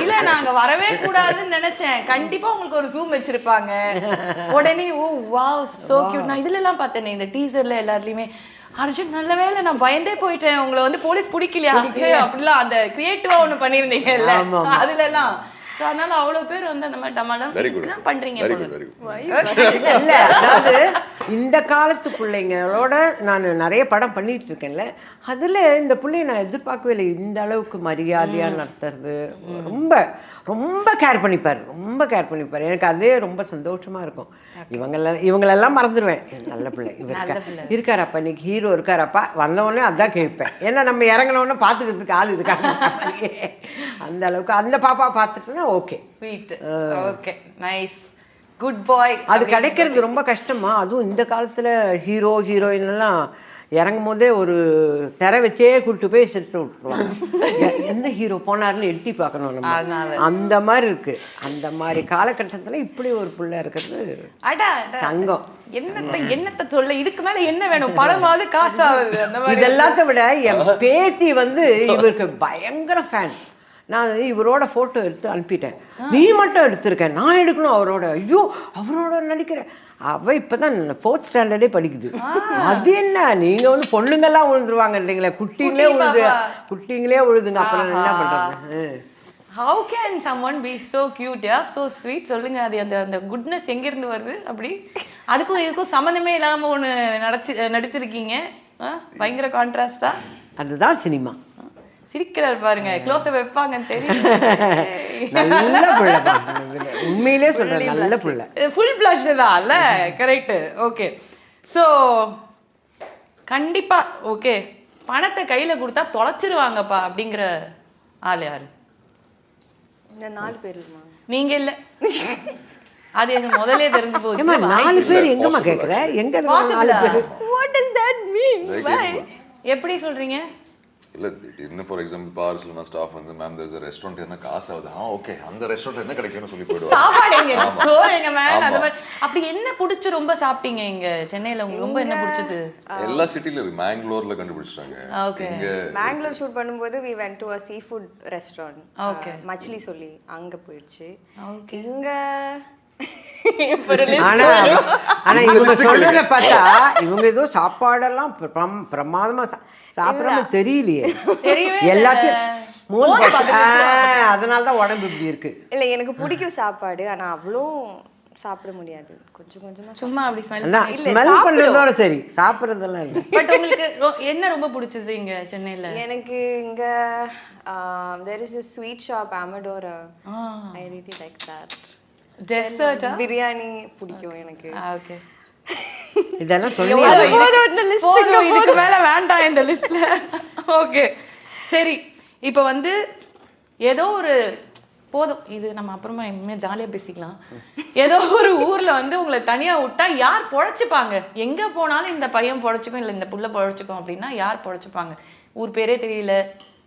இல்ல நாங்க வரவே கூடாதுன்னு நினைச்சேன். கண்டிப்பா உங்களுக்கு ஒரு ஜூம் வச்சிருப்பாங்க. உடனே ஓ வாவ் சோ கியூட். நான் இதுல எல்லாம் பார்த்தேனே, இந்த டீசர்ல எல்லாத்துலயுமே அர்ஜுன் நல்ல வேலை நான் பயந்தே போயிட்டேன், உங்களை வந்து போலீஸ் பிடிக்கலையா அப்படிலாம் அந்த கிரியேட்டிவா ஒண்ணு பண்ணிருந்தீங்கல்ல அதுல எல்லாம். அதனால அவ்வளவு பேர் வந்து அந்த மாதிரி டமாடம் பண்றீங்க. இல்ல அதாவது இந்த காலத்து பிள்ளைங்களோட நான் நிறைய படம் பண்ணிட்டு இருக்கேன்ல, அதுல இந்த பிள்ளைய நான் எதிர்பார்க்கவே இல்லை. இந்த அளவுக்கு மரியாதையா நடத்துறது, ரொம்ப ரொம்ப கேர் பண்ணிப்பாரு, ரொம்ப கேர் பண்ணிப்பாரு. எனக்கு அதே ரொம்ப சந்தோஷமா இருக்கும். இவங்களெல்லாம் மறந்துடுவேன். நல்ல பிள்ளை இவர் இருக்காரப்பா, இன்னைக்கு ஹீரோ இருக்காரப்பா, வந்தவொடனே அதான் கேட்பேன். ஏன்னா நம்ம இறங்கினோடனே பார்த்துக்கிறதுக்கு ஆள் இருக்காங்க. அந்த அளவுக்கு அந்த பாப்பா பார்த்துட்டுனா okay, sweet, okay, nice, good boy. அது கிடைக்கிறது ரொம்ப கஷ்டமா. அதுவும் இந்த காலத்துல ஹீரோ ஹீரோயின் எல்லாம் இறங்கும் போதே ஒரு திரை வச்சே கூப்பிட்டு போய் செட்டு விட்டுருவாங்க. எந்த ஹீரோ போனாருன்னு எட்டி பார்க்கணும் நம்ம, அந்த மாதிரி இருக்கு. அந்த மாதிரி காலகட்டத்துல இப்படி ஒரு பிள்ளை இருக்கிறது தங்கம். என்னத்த சொல்ல, இதுக்கு மேல என்ன வேணும்? பணமாவது காசாவது அந்த மாதிரி. இதெல்லாத்த விட என் பேத்தி வந்து இவருக்கு பயங்கர ஃபேன். நான் இவரோட ஃபோட்டோ எடுத்து அனுப்பிட்டேன். நீ மட்டும் எடுத்திருக்கேன், நான் எடுக்கணும் அவரோட. ஐயோ அவரோட நடிக்கிறேன். அவ இப்பதான் 4th ஸ்டாண்டர்டே படிக்குது. அது என்ன, நீங்க வந்து பொண்ணுங்கெல்லாம் விழுந்துருவாங்கன்றீங்களே, குட்டிங்களே விழுதுங்க, அப்புறம் என்ன பண்றாங்க? How can someone be so cute, yeah, so sweet? சொல்லுங்க, அது அந்த குட்னஸ் எங்க இருந்து வருது? அப்படி அதுக்கும் இதுக்கும் சம்மந்தமே இல்லாம ஒண்ணு நடிச்சிருக்கீங்க. பயங்கர கான்ட்ராஸ்டா. அதுதான் சினிமா. சிரிக்கிறார் பாருங்க, க்ளோஸ் அப் வைப்பாங்க தெரியும். நல்ல புள்ள, உண்மையிலே சொல்றேன், நல்ல புள்ள. ஃபுல் ப்ளஷ் தான்ல, கரெக்ட். ஓகே, ஸோ கண்டிப்பா ஓகே, பணத்தை கையில கொடுத்தா தொலைச்சிருவாங்கப்பா அப்படிங்கிற ஆள் யாரு? இந்த 4 பேர். நீங்க இல்ல, அது எனக்கு முதல்ல தெரிஞ்சு போச்சு. 4 பேர் எங்கம்மா கேக்குற? எங்க 4 பேர்? What does that mean? எப்படி சொல்றீங்க? இல்ல இன்னும் ஃபார் எக்ஸாம்பிள் பார்ஸ்ல ஸ்டாஃப் வந்து மேம் தேர்ஸ் a restaurant என்ன காசு ஆகுது, ஓகே அந்த ரெஸ்டாரண்ட் என்ன கிடைக்கும்னு சொல்லி போய்டுவாங்க. சாப்பாடுங்க, சோறுங்க மேம், அந்த மாதிரி. அப்படி என்ன பிடிச்சு ரொம்ப சாப்பிட்டீங்க இங்க சென்னையில? உங்களுக்கு ரொம்ப என்ன பிடிச்சது? எல்லா சிட்டில இருக்கு. மேங்களூர்ல கண்டுபிடிச்சாங்க. ஓகே, இங்க மேங்களூர் ஷூட் பண்ணும்போது we went to a seafood restaurant. Okay, மச்லி சொல்லி அங்க போயிடுச்சு. ஓகே, இங்க ஆனா இவங்க சொல்றத பார்த்தா இவங்க ஏதோ சாப்பாடெல்லாம் பிரமாதமா சாப்பிடாம தெரியலையே. எல்லாத்தையும் அதனாலதான் உடம்பு இப்படி இருக்கு. இல்ல எனக்கு பிடிக்கும் சாப்பாடு, ஆனா அவ்வளோ சாப்பிட முடியாது. கொஞ்சம் கொஞ்சமா சும்மா அப்படி ஸ்மெல் பண்றதோட சரி, சாப்பிடுறதெல்லாம் இல்லை. பட் உங்களுக்கு என்ன ரொம்ப பிடிச்சது இங்க சென்னையில? எனக்கு இங்க there is a sweet shop Amadora. I really like that. Dessert biryani பிடிக்கும் எனக்கு. ஓகே, இதெல்லாம் சொல்லி இதுக்கு மேல வேண்டாம் இந்த லிஸ்ட்ல. ஓகே சரி, இப்போ வந்து ஏதோ ஒரு போதும், இது நம்ம அப்புறமா இனிமே ஜாலியா பேசிக்கலாம். ஏதோ ஒரு ஊர்ல வந்து உங்களை தனியா விட்டா யார் பொழைச்சுப்பாங்க? எங்க போனாலும் இந்த பையன் பொழைச்சுக்கும், இல்லை இந்த புள்ள பொழைச்சுக்கும் அப்படின்னா யார் பொழைச்சுப்பாங்க? ஊர் பேரே தெரியல,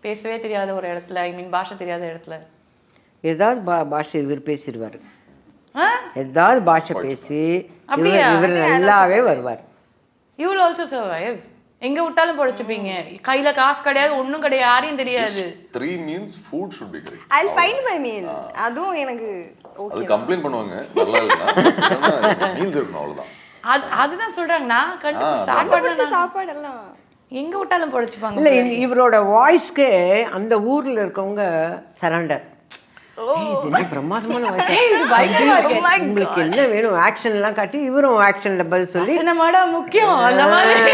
பேசவே தெரியாத ஒரு இடத்துல, ஐ மீன் பாஷை தெரியாத இடத்துல ஏதாவது பாஷை இவர் பேசிடுவாரு. ஏதாவது பாஷை பேசி இவர் நல்லாவே வருவார். You will also survive. எங்க விட்டாலும் பொழைச்சுப்பீங்க. கையில காசு கிடையாது, ஒண்ணும் கிடையாது, யாரையும் தெரியாது. 3 meals food should be correct. I'll find my meal. அதுவும் எனக்கு ஓகே. அது கம்ப்ளைண்ட் பண்ணுவாங்க, நல்லா இல்லனா மீல்ஸ் இருக்கணும், அவ்வளவுதான். அதுதான் சொல்றாங்க. நான் சாப்பாடு எல்லாம் எங்க விட்டாலும் பொழைச்சுப்பாங்க. இல்ல இவரோட வாய்ஸ்க்கு அந்த ஊர்ல இருக்கவங்க சரண்டர். இது என்ன பிரமாதமான voice. பயங்கரமா இருக்கு. உங்களுக்கு என்ன வேணும் ஆக்ஷன் எல்லாம் காட்டி இவரும் ஆக்ஷன்ல பதில் சொல்லி சினிமாடா முக்கியம் அந்த மாதிரி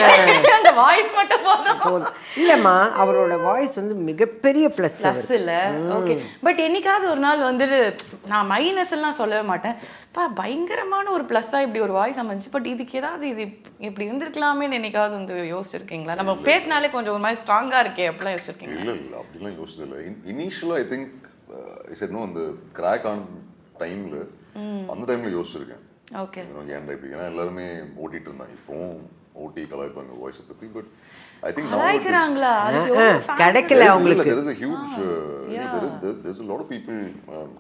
அந்த வாய்ஸ் மட்டும் போதும். இல்லம்மா அவரோட வாய்ஸ் வந்து மிகப்பெரிய பிளஸ் ப்ளஸ் இல்ல. ஓகே, பட் என்னைக்காவது ஒரு நாள் வந்துட்டு நான் மைனஸ் எல்லாம் சொல்லவே மாட்டேன், பயங்கரமான ஒரு ப்ளஸ்ஸா இப்படி ஒரு வாய்ஸ் அமைஞ்சி, பட் இதுக்கு ஏதாவது இது இப்படி இருந்திருக்கலாமே என்னைக்காவது வந்து யோசிச்சிருக்கீங்களா? நம்ம பேசினாலே கொஞ்சம் ஒரு மாதிரி ஸ்ட்ராங்கா இருக்கே அப்படிலாம் யோசிச்சிருக்கீங்க? இல்லை அப்படிலாம் யோசிச்சது இல்லை. இனிஷியலாக ஐ திங்க் இன்னும் அந்த கிராக் ஆன டைமில் அந்த டைமில் யோசிச்சிருக்கேன். ஓகே, ஏன்டா இப்படி, ஏன்னா எல்லாருமே ஓட்டிட்டு இருந்தாங்க, இப்போவும் ஓட்டி கலாய்ப்பாங்க வாய்ஸை பற்றி. பட் ஐ திங்க் கலாய்க்கிறாங்களா? கிடைக்கல அவங்களுக்கு. there is a huge there's a lot of people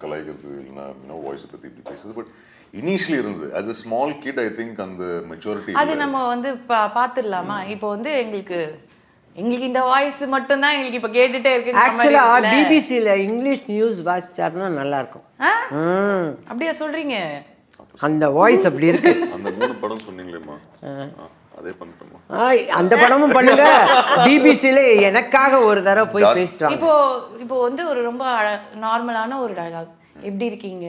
கலாய்க்கிறது இல்லைன்னா வாய்ஸை பற்றி இப்படி பேசுறது. பட் இனிஷியலி இருந்தது as a small kid. I think அந்த மெச்சூரிட்டி அது நம்ம வந்து பார்த்துடலாமா? இப்போ வந்து எங்களுக்கு இந்த வாய்ஸ் மட்டும் தான் எங்களுக்கு இப்போ கேட்டுட்டே இருக்கு. ஆக்சுவலா பிபிசில இங்கிலீஷ் நியூஸ் வாசிச்சாருன்னா நல்லா இருக்கும். அப்படியா சொல்றீங்க? அந்த வாய்ஸ் அப்படி இருக்கு. அந்த 3 படம் சொன்னீங்களேம்மா, அதே பண்ணட்டுமா? அந்த படமும் பண்ணுங்க. பிபிசில எனக்காக ஒரு தடவை போய் பேசிட்டு இப்போ வந்து ஒரு ரொம்ப நார்மலான ஒரு டயலாக், எப்படி இருக்கீங்க,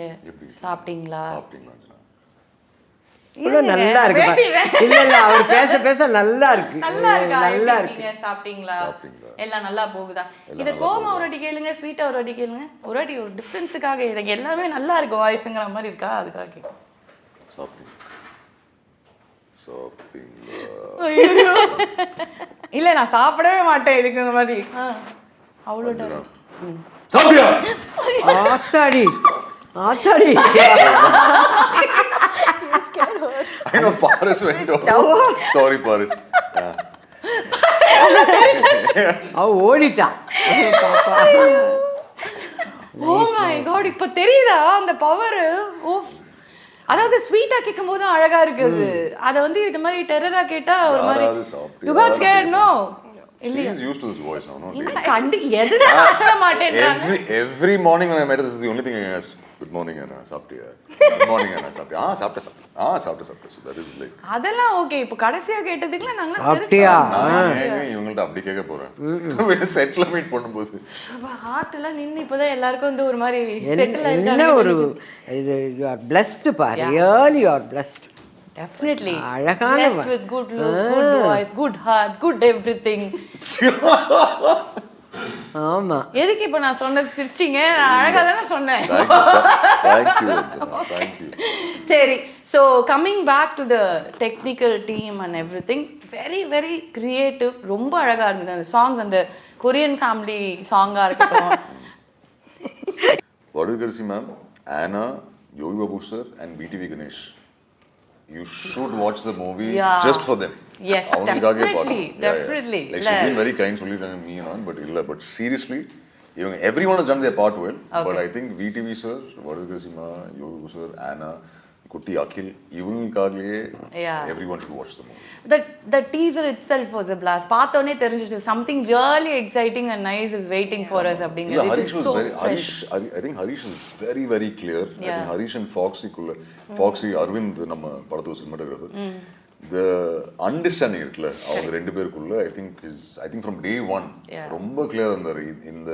சாப்பிட்டீங்களா? நல்லா இருக்கு. இல்ல அவர் பேச பேச நல்லா இருக்கு. நல்லா இருக்கு. சாப்பிட்டீங்களா, எல்லாம் நல்லா போகுதா? இத கோமா ஒரு வாட்டி கேளுங்க, ஸ்வீட்டா ஒரு வாட்டி கேளுங்க. ஒரு வாட்டி ஒரு டிஃபரன்ஸுக்காக எனக்கு எல்லாமே நல்லா இருக்கு வாய்ஸ்ங்கிற மாதிரி இருக்கா, அதுக்காக கேட்கும். இல்ல நான் சாப்பிடவே மாட்டேன் இதுக்குங்கிற மாதிரி. அவ்வளோ ஆத்தாடி ஆத்தாடி. I know Paris went off. Sorry Paris. அவ ஓடிட்டா. ஓ மை காட், இப்ப தெரியுதா அந்த பவர்? ஓ, அதாவது ஸ்வீட்டா கேட்கும் போது அழகா இருக்குது, அத வந்து இந்த மாதிரி டெரரா கேட்டா ஒரு மாதிரி you got scared. No, He is used to this voice now, no? எதுனா அசர மாட்டேன்றாங்க. Every morning when I met her, this is the only thing I asked. Good morning Anna, சாப்பிட்டியா? Good morning Anna, சாப்பிட்டியா? சாப்பிட்டேன். So that is like அதெல்லாம் okay. இப்போ கடைசியா கேட்டதுக்குல நாங்க சாப்பிட்டியா? இவங்கள்ட்ட அப்படி கேட்க போறேன் செட்ல மீட் பண்ணும்போது. ஹார்ட் எல்லாம் நின்னு இப்போதான் எல்லாருக்கும் வந்து ஒரு மாதிரி செட்டில் ஆயிட்டாங்க. என்ன ஒரு இது you are blessed pa, really you are blessed. Definitely அழகான blessed with good looks, good voice, good heart, good everything. ஆமா. எதுக்கு இப்ப நான் சொன்னது சிரிச்சிங்க? நான் அழகா தானே சொன்னேன். Thank you. சரி, so coming back to the technical team and everything, very very creative. ரொம்ப அழகா இருந்தது அந்த சாங்ஸ், அந்த கொரியன் ஃபேமிலி சாங்கா இருக்கட்டும். வடுகரிசி மேம், ஆனா, Yogi Babu sir and BTV Ganesh. You should watch the movie just for them. Yes, definitely. Like she's been very kind, சொல்லிருக்காங்க me and all, but seriously, everyone has done their part well. But I think VTV sir, வடுகரிசிமா, Yogi sir, ஆனா, குட்டி அகில், இவங்களுக்காகவே everyone should watch the movie. The teaser itself was a blast. பார்த்தோனே தெரிஞ்சிச்சு something really exciting and nice is waiting for us அப்படிங்கிறது. Harish was very I think Harish is very very clear. I think Harish and Foxy Arvind நம்ம படத்தோட cinematographer, the understanding இருக்குல்ல அவங்க ரெண்டு பேருக்குள்ள I think from day one ரொம்ப கிளியரா இருந்தாரு. இந்த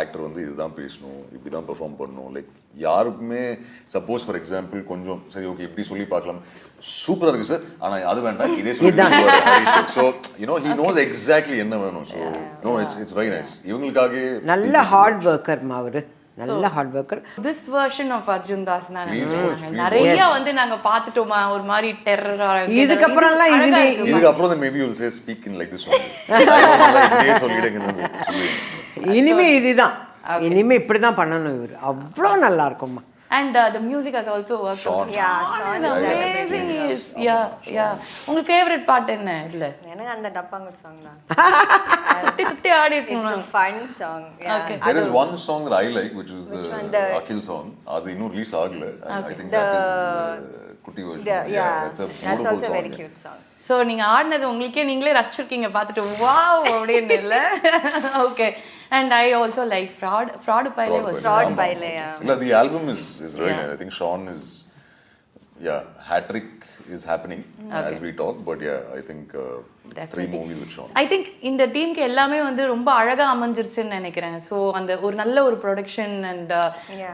ஆக்டர் வந்து இதுதான் பேசணும், இப்படிதான் பெர்ஃபார்ம் பண்ணணும். லைக் யாருக்குமே சப்போஸ் ஃபார் எக்ஸாம்பிள் கொஞ்சம் சரி ஓகே இப்படி சொல்லி பார்க்கலாம், சூப்பரா இருக்கு சார், ஆனா அது வேண்டாம் இதே சொல்லி. ஸோ he knows exactly என்ன வேணும். So it's very nice. இவங்களுக்காக நல்ல ஹார்ட் ஒர்க்கர் அவரு, நல்ல hard worker. this version of Arjun Das நிறைய வந்து நாங்க பாத்துட்டோமா, ஒரு மாதிரி டெரரா. இதுக்கு அப்புறம்லாம் இதுக்கு அப்புறம் maybe you will say speak in like this one. இதே சொல்லிடுங்க சொல்லி. இனிமே இதுதான், இனிமே இப்படிதான் பண்ணணும். இவர் அவ்வளோ நல்லா இருக்கும்மா. And the music has also worked. Sean. Sean is amazing. உங்க ஃபேவரட் பாட்டு என்ன? இல்ல எனக்கு அந்த டப்பாங்க சாங் தான். சுத்தி ஆடி இருக்கீங்க. It's a fun song. Okay. There is one song that I like which is the Akhil song. அது இன்னும் ரிலீஸ் ஆகல. I think that is குட்டி version. That's also a very cute song. So நீங்க ஆடினது உங்களுக்கே நீங்களே ரசிச்சிருக்கீங்க பார்த்துட்டு வாவ் அப்படின்னு இல்ல? Okay. And I also like Fraud Paile was Fraud Paile. Yeah, the album is really nice. I think Sean is hat trick is happening as we talk, but yeah, I think 3 movies with Sean. I think இந்த டீமுக்கு எல்லாமே வந்து ரொம்ப அழகா அமைஞ்சிருச்சுன்னு நினைக்கிறேன். So அந்த ஒரு நல்ல ஒரு ப்ரொடக்ஷன் அண்ட்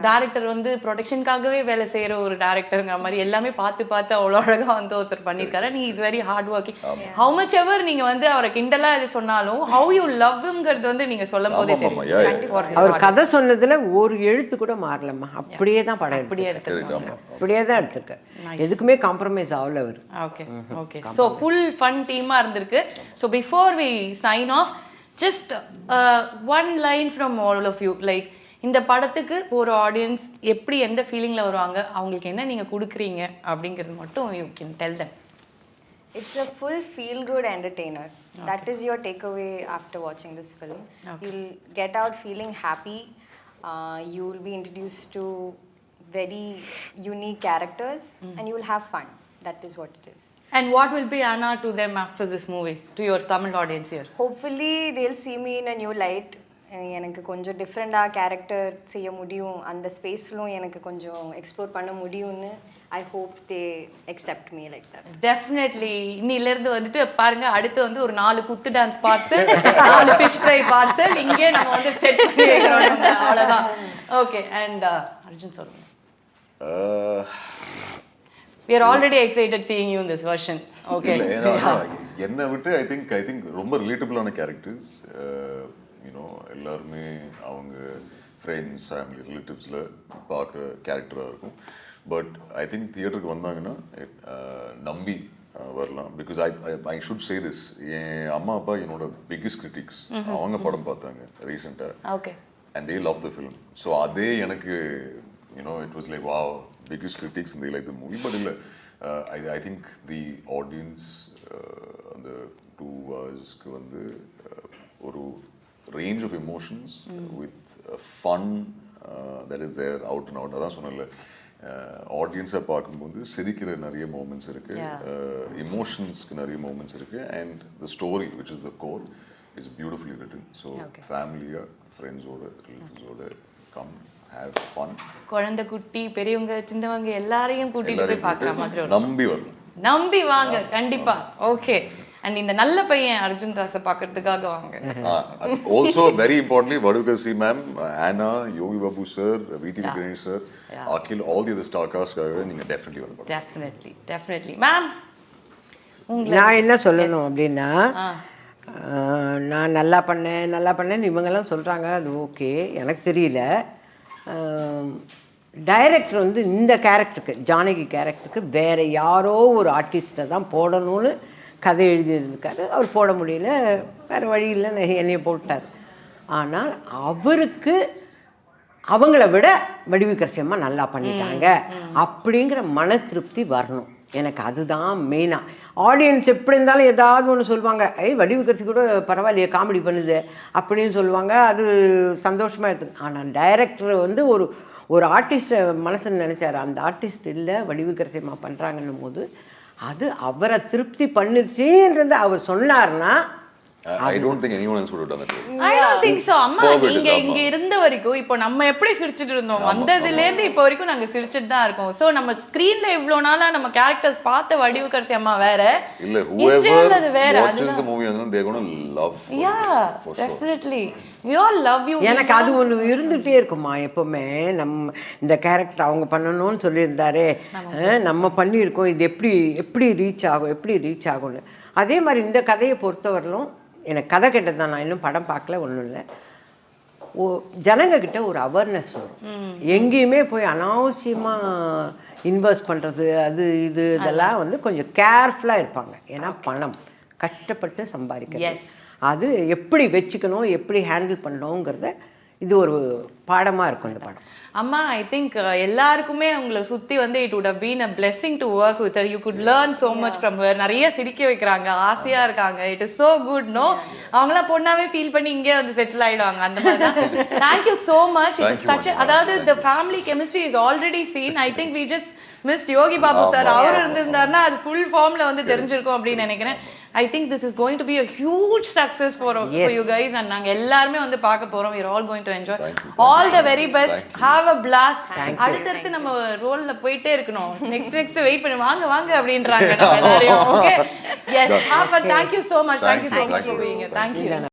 டேரக்டர் வந்து ப்ரொடக்ஷனுக்காகவே வேலை செய்யற ஒரு டேரக்டருங்கிற மாதிரி எல்லாமே பார்த்து பார்த்து அவ்வளோ அழகா வந்து ஒருத்தர் பண்ணியிருக்காரு. நீ is very hard working. How much ever நீங்க வந்து அவரை கிண்டலா இது சொன்னாலும் ஹவு யூ லவ்ங்கிறது வந்து நீங்க சொல்லும் போதே தெரியும். அவர் கதை சொன்னதுல ஒரு எழுத்து கூட மாறலம்மா, அப்படியே தான் படம் அப்படியே எடுத்துருக்காங்க. அப்படியே தான் எடுத்திருக்காரு. எதுக்குமே காம்ப்ரமைஸ் ஆகல அவர். Okay okay. So full fun டீமா இருந்திருக்கு. So before we sign off, just one line from all of you, like இந்த படத்துக்கு ஒரு ஆடியன்ஸ் எப்படி எந்த ஃபீலிங்ல வருவாங்க, அவங்களுக்கு என்ன நீங்க கொடுக்குறீங்க அப்படிங்கிறது மட்டும் you can tell them. It's a full feel-good entertainer. Okay. That is your takeaway after watching this film. Okay. You'll get out feeling happy. You'll be introduced to very unique characters, and you will have fun. That is what it is. And what will be Anna to them after this movie, to your Tamil audience here? Hopefully, they'll see me in a new light. எனக்கு கொஞ்சம் டிஃப்ரெண்டாக character செய்ய முடியும், அந்த ஸ்பேஸ்லும் எனக்கு கொஞ்சம் explore பண்ண முடியும்னு I hope they accept me like that. Definitely. இன்னிலேருந்து வந்துட்டு பாருங்க, அடுத்து வந்து ஒரு 4 குத்து dance parcel, 4 fish fry parcel இங்கே நம்ம வந்து செட் பண்ணி வைக்கிறோம். அவ்வளோதான். ஓகே. அண்ட் அர்ஜுன் சொல்லுங்க. We are already excited seeing you in this version. Okay. என்ன விட்டு ஐ திங்க் ரொம்ப ரிலேட்டபிளான கேரக்டர்ஸ். யூனோ எல்லாருமே அவங்க ஃப்ரெண்ட்ஸ், ஃபேமிலி, ரிலேட்டிவ்ஸில் பார்க்குற கேரக்டராக இருக்கும். பட் ஐ திங்க் தியேட்டருக்கு வந்தாங்கன்னா நம்பி வரலாம். Because I should say this, என் அம்மா அப்பா என்னோட பிக்கஸ்ட் கிரிட்டிக்ஸ். அவங்க படம் பார்த்தாங்க ரீசெண்டாக. Okay. And they love the film. So அதே எனக்கு it was like wow, biggest critics and they like the movie. But I think the audience the 2 hours வந்து ஒரு range of emotions with fun that is there out and out. அதான் சொன்னல, ஆடியன்ஸை பார்க்கும்போது சிரிக்கிற நிறைய மூமெண்ட்ஸ் இருக்கு, எமோஷன்ஸ்க்கு நிறைய மூமெண்ட்ஸ் இருக்கு, and the story which is the core is beautifully written. So ஃபேமிலியா, ஃப்ரெண்ட்ஸோட, ரிலேட்டிவ்ஸோட கம் have fun. குழந்தை குட்டி பெரியவங்க சின்னவங்க எல்லாரையும் கூட்டிட்டு போய் பார்க்குற மாதிரி நம்பி வரணும். நம்பி வாங்க கண்டிப்பா. ஓகே. அண்ட் இந்த நல்ல பையன் அர்ஜுன் தாஸை பார்க்கறதுக்காக வாங்க. Also very importantly, Vadukasi ma'am, Anna, Yogi Babu sir, VTV Ganesh sir, Akhil, all the other star cast நீங்க definitely வரணும். Definitely ma'am. நான் என்ன சொல்லணும் அப்படின்னா, நான் நல்லா பண்ணேன் இவங்கெல்லாம் சொல்கிறாங்க, அது ஓகே, எனக்கு தெரியல. டைரக்டர் வந்து இந்த கேரக்டருக்கு, ஜானகி கேரக்டருக்கு வேறு யாரோ ஒரு ஆர்டிஸ்ட்டை தான் போடணும்னு கதை எழுதியிருக்காரு. அவர் போட முடியல, வேறு வழியில் என்னைய போட்டார். ஆனால் அவருக்கு அவங்கள விட வடிவுக்கரசியம்மா நல்லா பண்ணிட்டாங்க அப்படிங்கிற மன திருப்தி வரணும். எனக்கு அதுதான் மெயினாக. ஆடியன்ஸ் எப்படி இருந்தாலும் ஏதாவது ஒன்று சொல்லுவாங்க, வடிவுக்கரசி கூட பரவாயில்லையே காமெடி பண்ணுது அப்படின்னு சொல்லுவாங்க, அது சந்தோஷமாக இருக்குது. ஆனால் டைரக்டர் வந்து ஒரு ஆர்டிஸ்ட்டை மனசில் நினச்சார், அந்த ஆர்டிஸ்ட் இல்லை வடிவுக்கரசியம்மா பண்ணுறாங்கன்னும் போது அது அவரை திருப்தி பண்ணிருச்சுன்றது அவர் சொன்னார்னா, I don't think anyone else would have done that. I don't think so. அம்மா நீங்க இங்க இருந்த வரைக்கும் இப்போ நம்ம எப்படி சிரிச்சிட்டு இருந்தோம், வந்ததுல இருந்து இப்போ வரைக்கும் நாங்க சிரிச்சிட்டு தான் இருக்கோம். சோ நம்ம ஸ்கிரீன்ல இவ்வளவு நாளா நம்ம கேரக்டர்ஸ் பார்த்த வடிவுக்கரசி அம்மா வேற இல்ல, whoever watches the movie and they're going to love for sure. Definitely we all love you. எனக்கு அது ஒன்று இருந்துகிட்டே இருக்குமா எப்பவுமே. நம்ம இந்த கேரக்டர் அவங்க பண்ணணும்னு சொல்லியிருந்தாரே, நம்ம பண்ணியிருக்கோம், இது எப்படி ரீச் ஆகும்னு. அதே மாதிரி இந்த கதையை பொறுத்தவரையிலும் எனக்கு கதை கேட்டது தான், நான் இன்னும் படம் பார்க்கல, ஒன்றும் இல்லை. ஜனங்கக்கிட்ட ஒரு அவேர்னஸ் வரும். எங்கேயுமே போய் அனாவசியமாக இன்வெஸ்ட் பண்ணுறது அது இதெல்லாம் வந்து கொஞ்சம் கேர்ஃபுல்லாக இருப்பாங்க. ஏன்னா பணம் கஷ்டப்பட்டு சம்பாதிக்கிறது, அது எப்படி வச்சுக்கணும், எப்படி ஹேண்டில் பண்ணணுங்கிறத இது ஒரு பாடமாக இருக்கும் இந்த படம். அம்மா ஐ திங்க் எல்லாருக்குமே உங்களை சுற்றி வந்து it would have been a blessing to work with her. You could learn so much from her. நிறைய சிரிக்க வைக்கிறாங்க, ஆசையாக இருக்காங்க. It is so good. No அவங்களாம் பொண்ணாவே ஃபீல் பண்ணி இங்கே வந்து செட்டில் ஆகிடுவாங்க, அந்த மாதிரி தான். Thank you so much. It's such, அதாவது the family chemistry is already seen. I think we just missed Yogi Babu sir அவர் இருந்திருந்தாருன்னா அது ஃபுல் ஃபார்ம்ல வந்து தெரிஞ்சிருக்கும் அப்படின்னு நினைக்கிறேன். I think this is going to be a huge success for you guys, and நாங்க எல்லாருமே வந்து பார்க்க போறோம். we are all going to enjoy. All the very best. Have a blast. அடுத்து நம்ம ரோல்ல போயிட்டே இருக்கணும். next வெயிட் பண்ணி வாங்க அப்படின்றாங்க நம்ம எல்லாரையும். Okay, yes, have a thank you so much for being here. Thank you.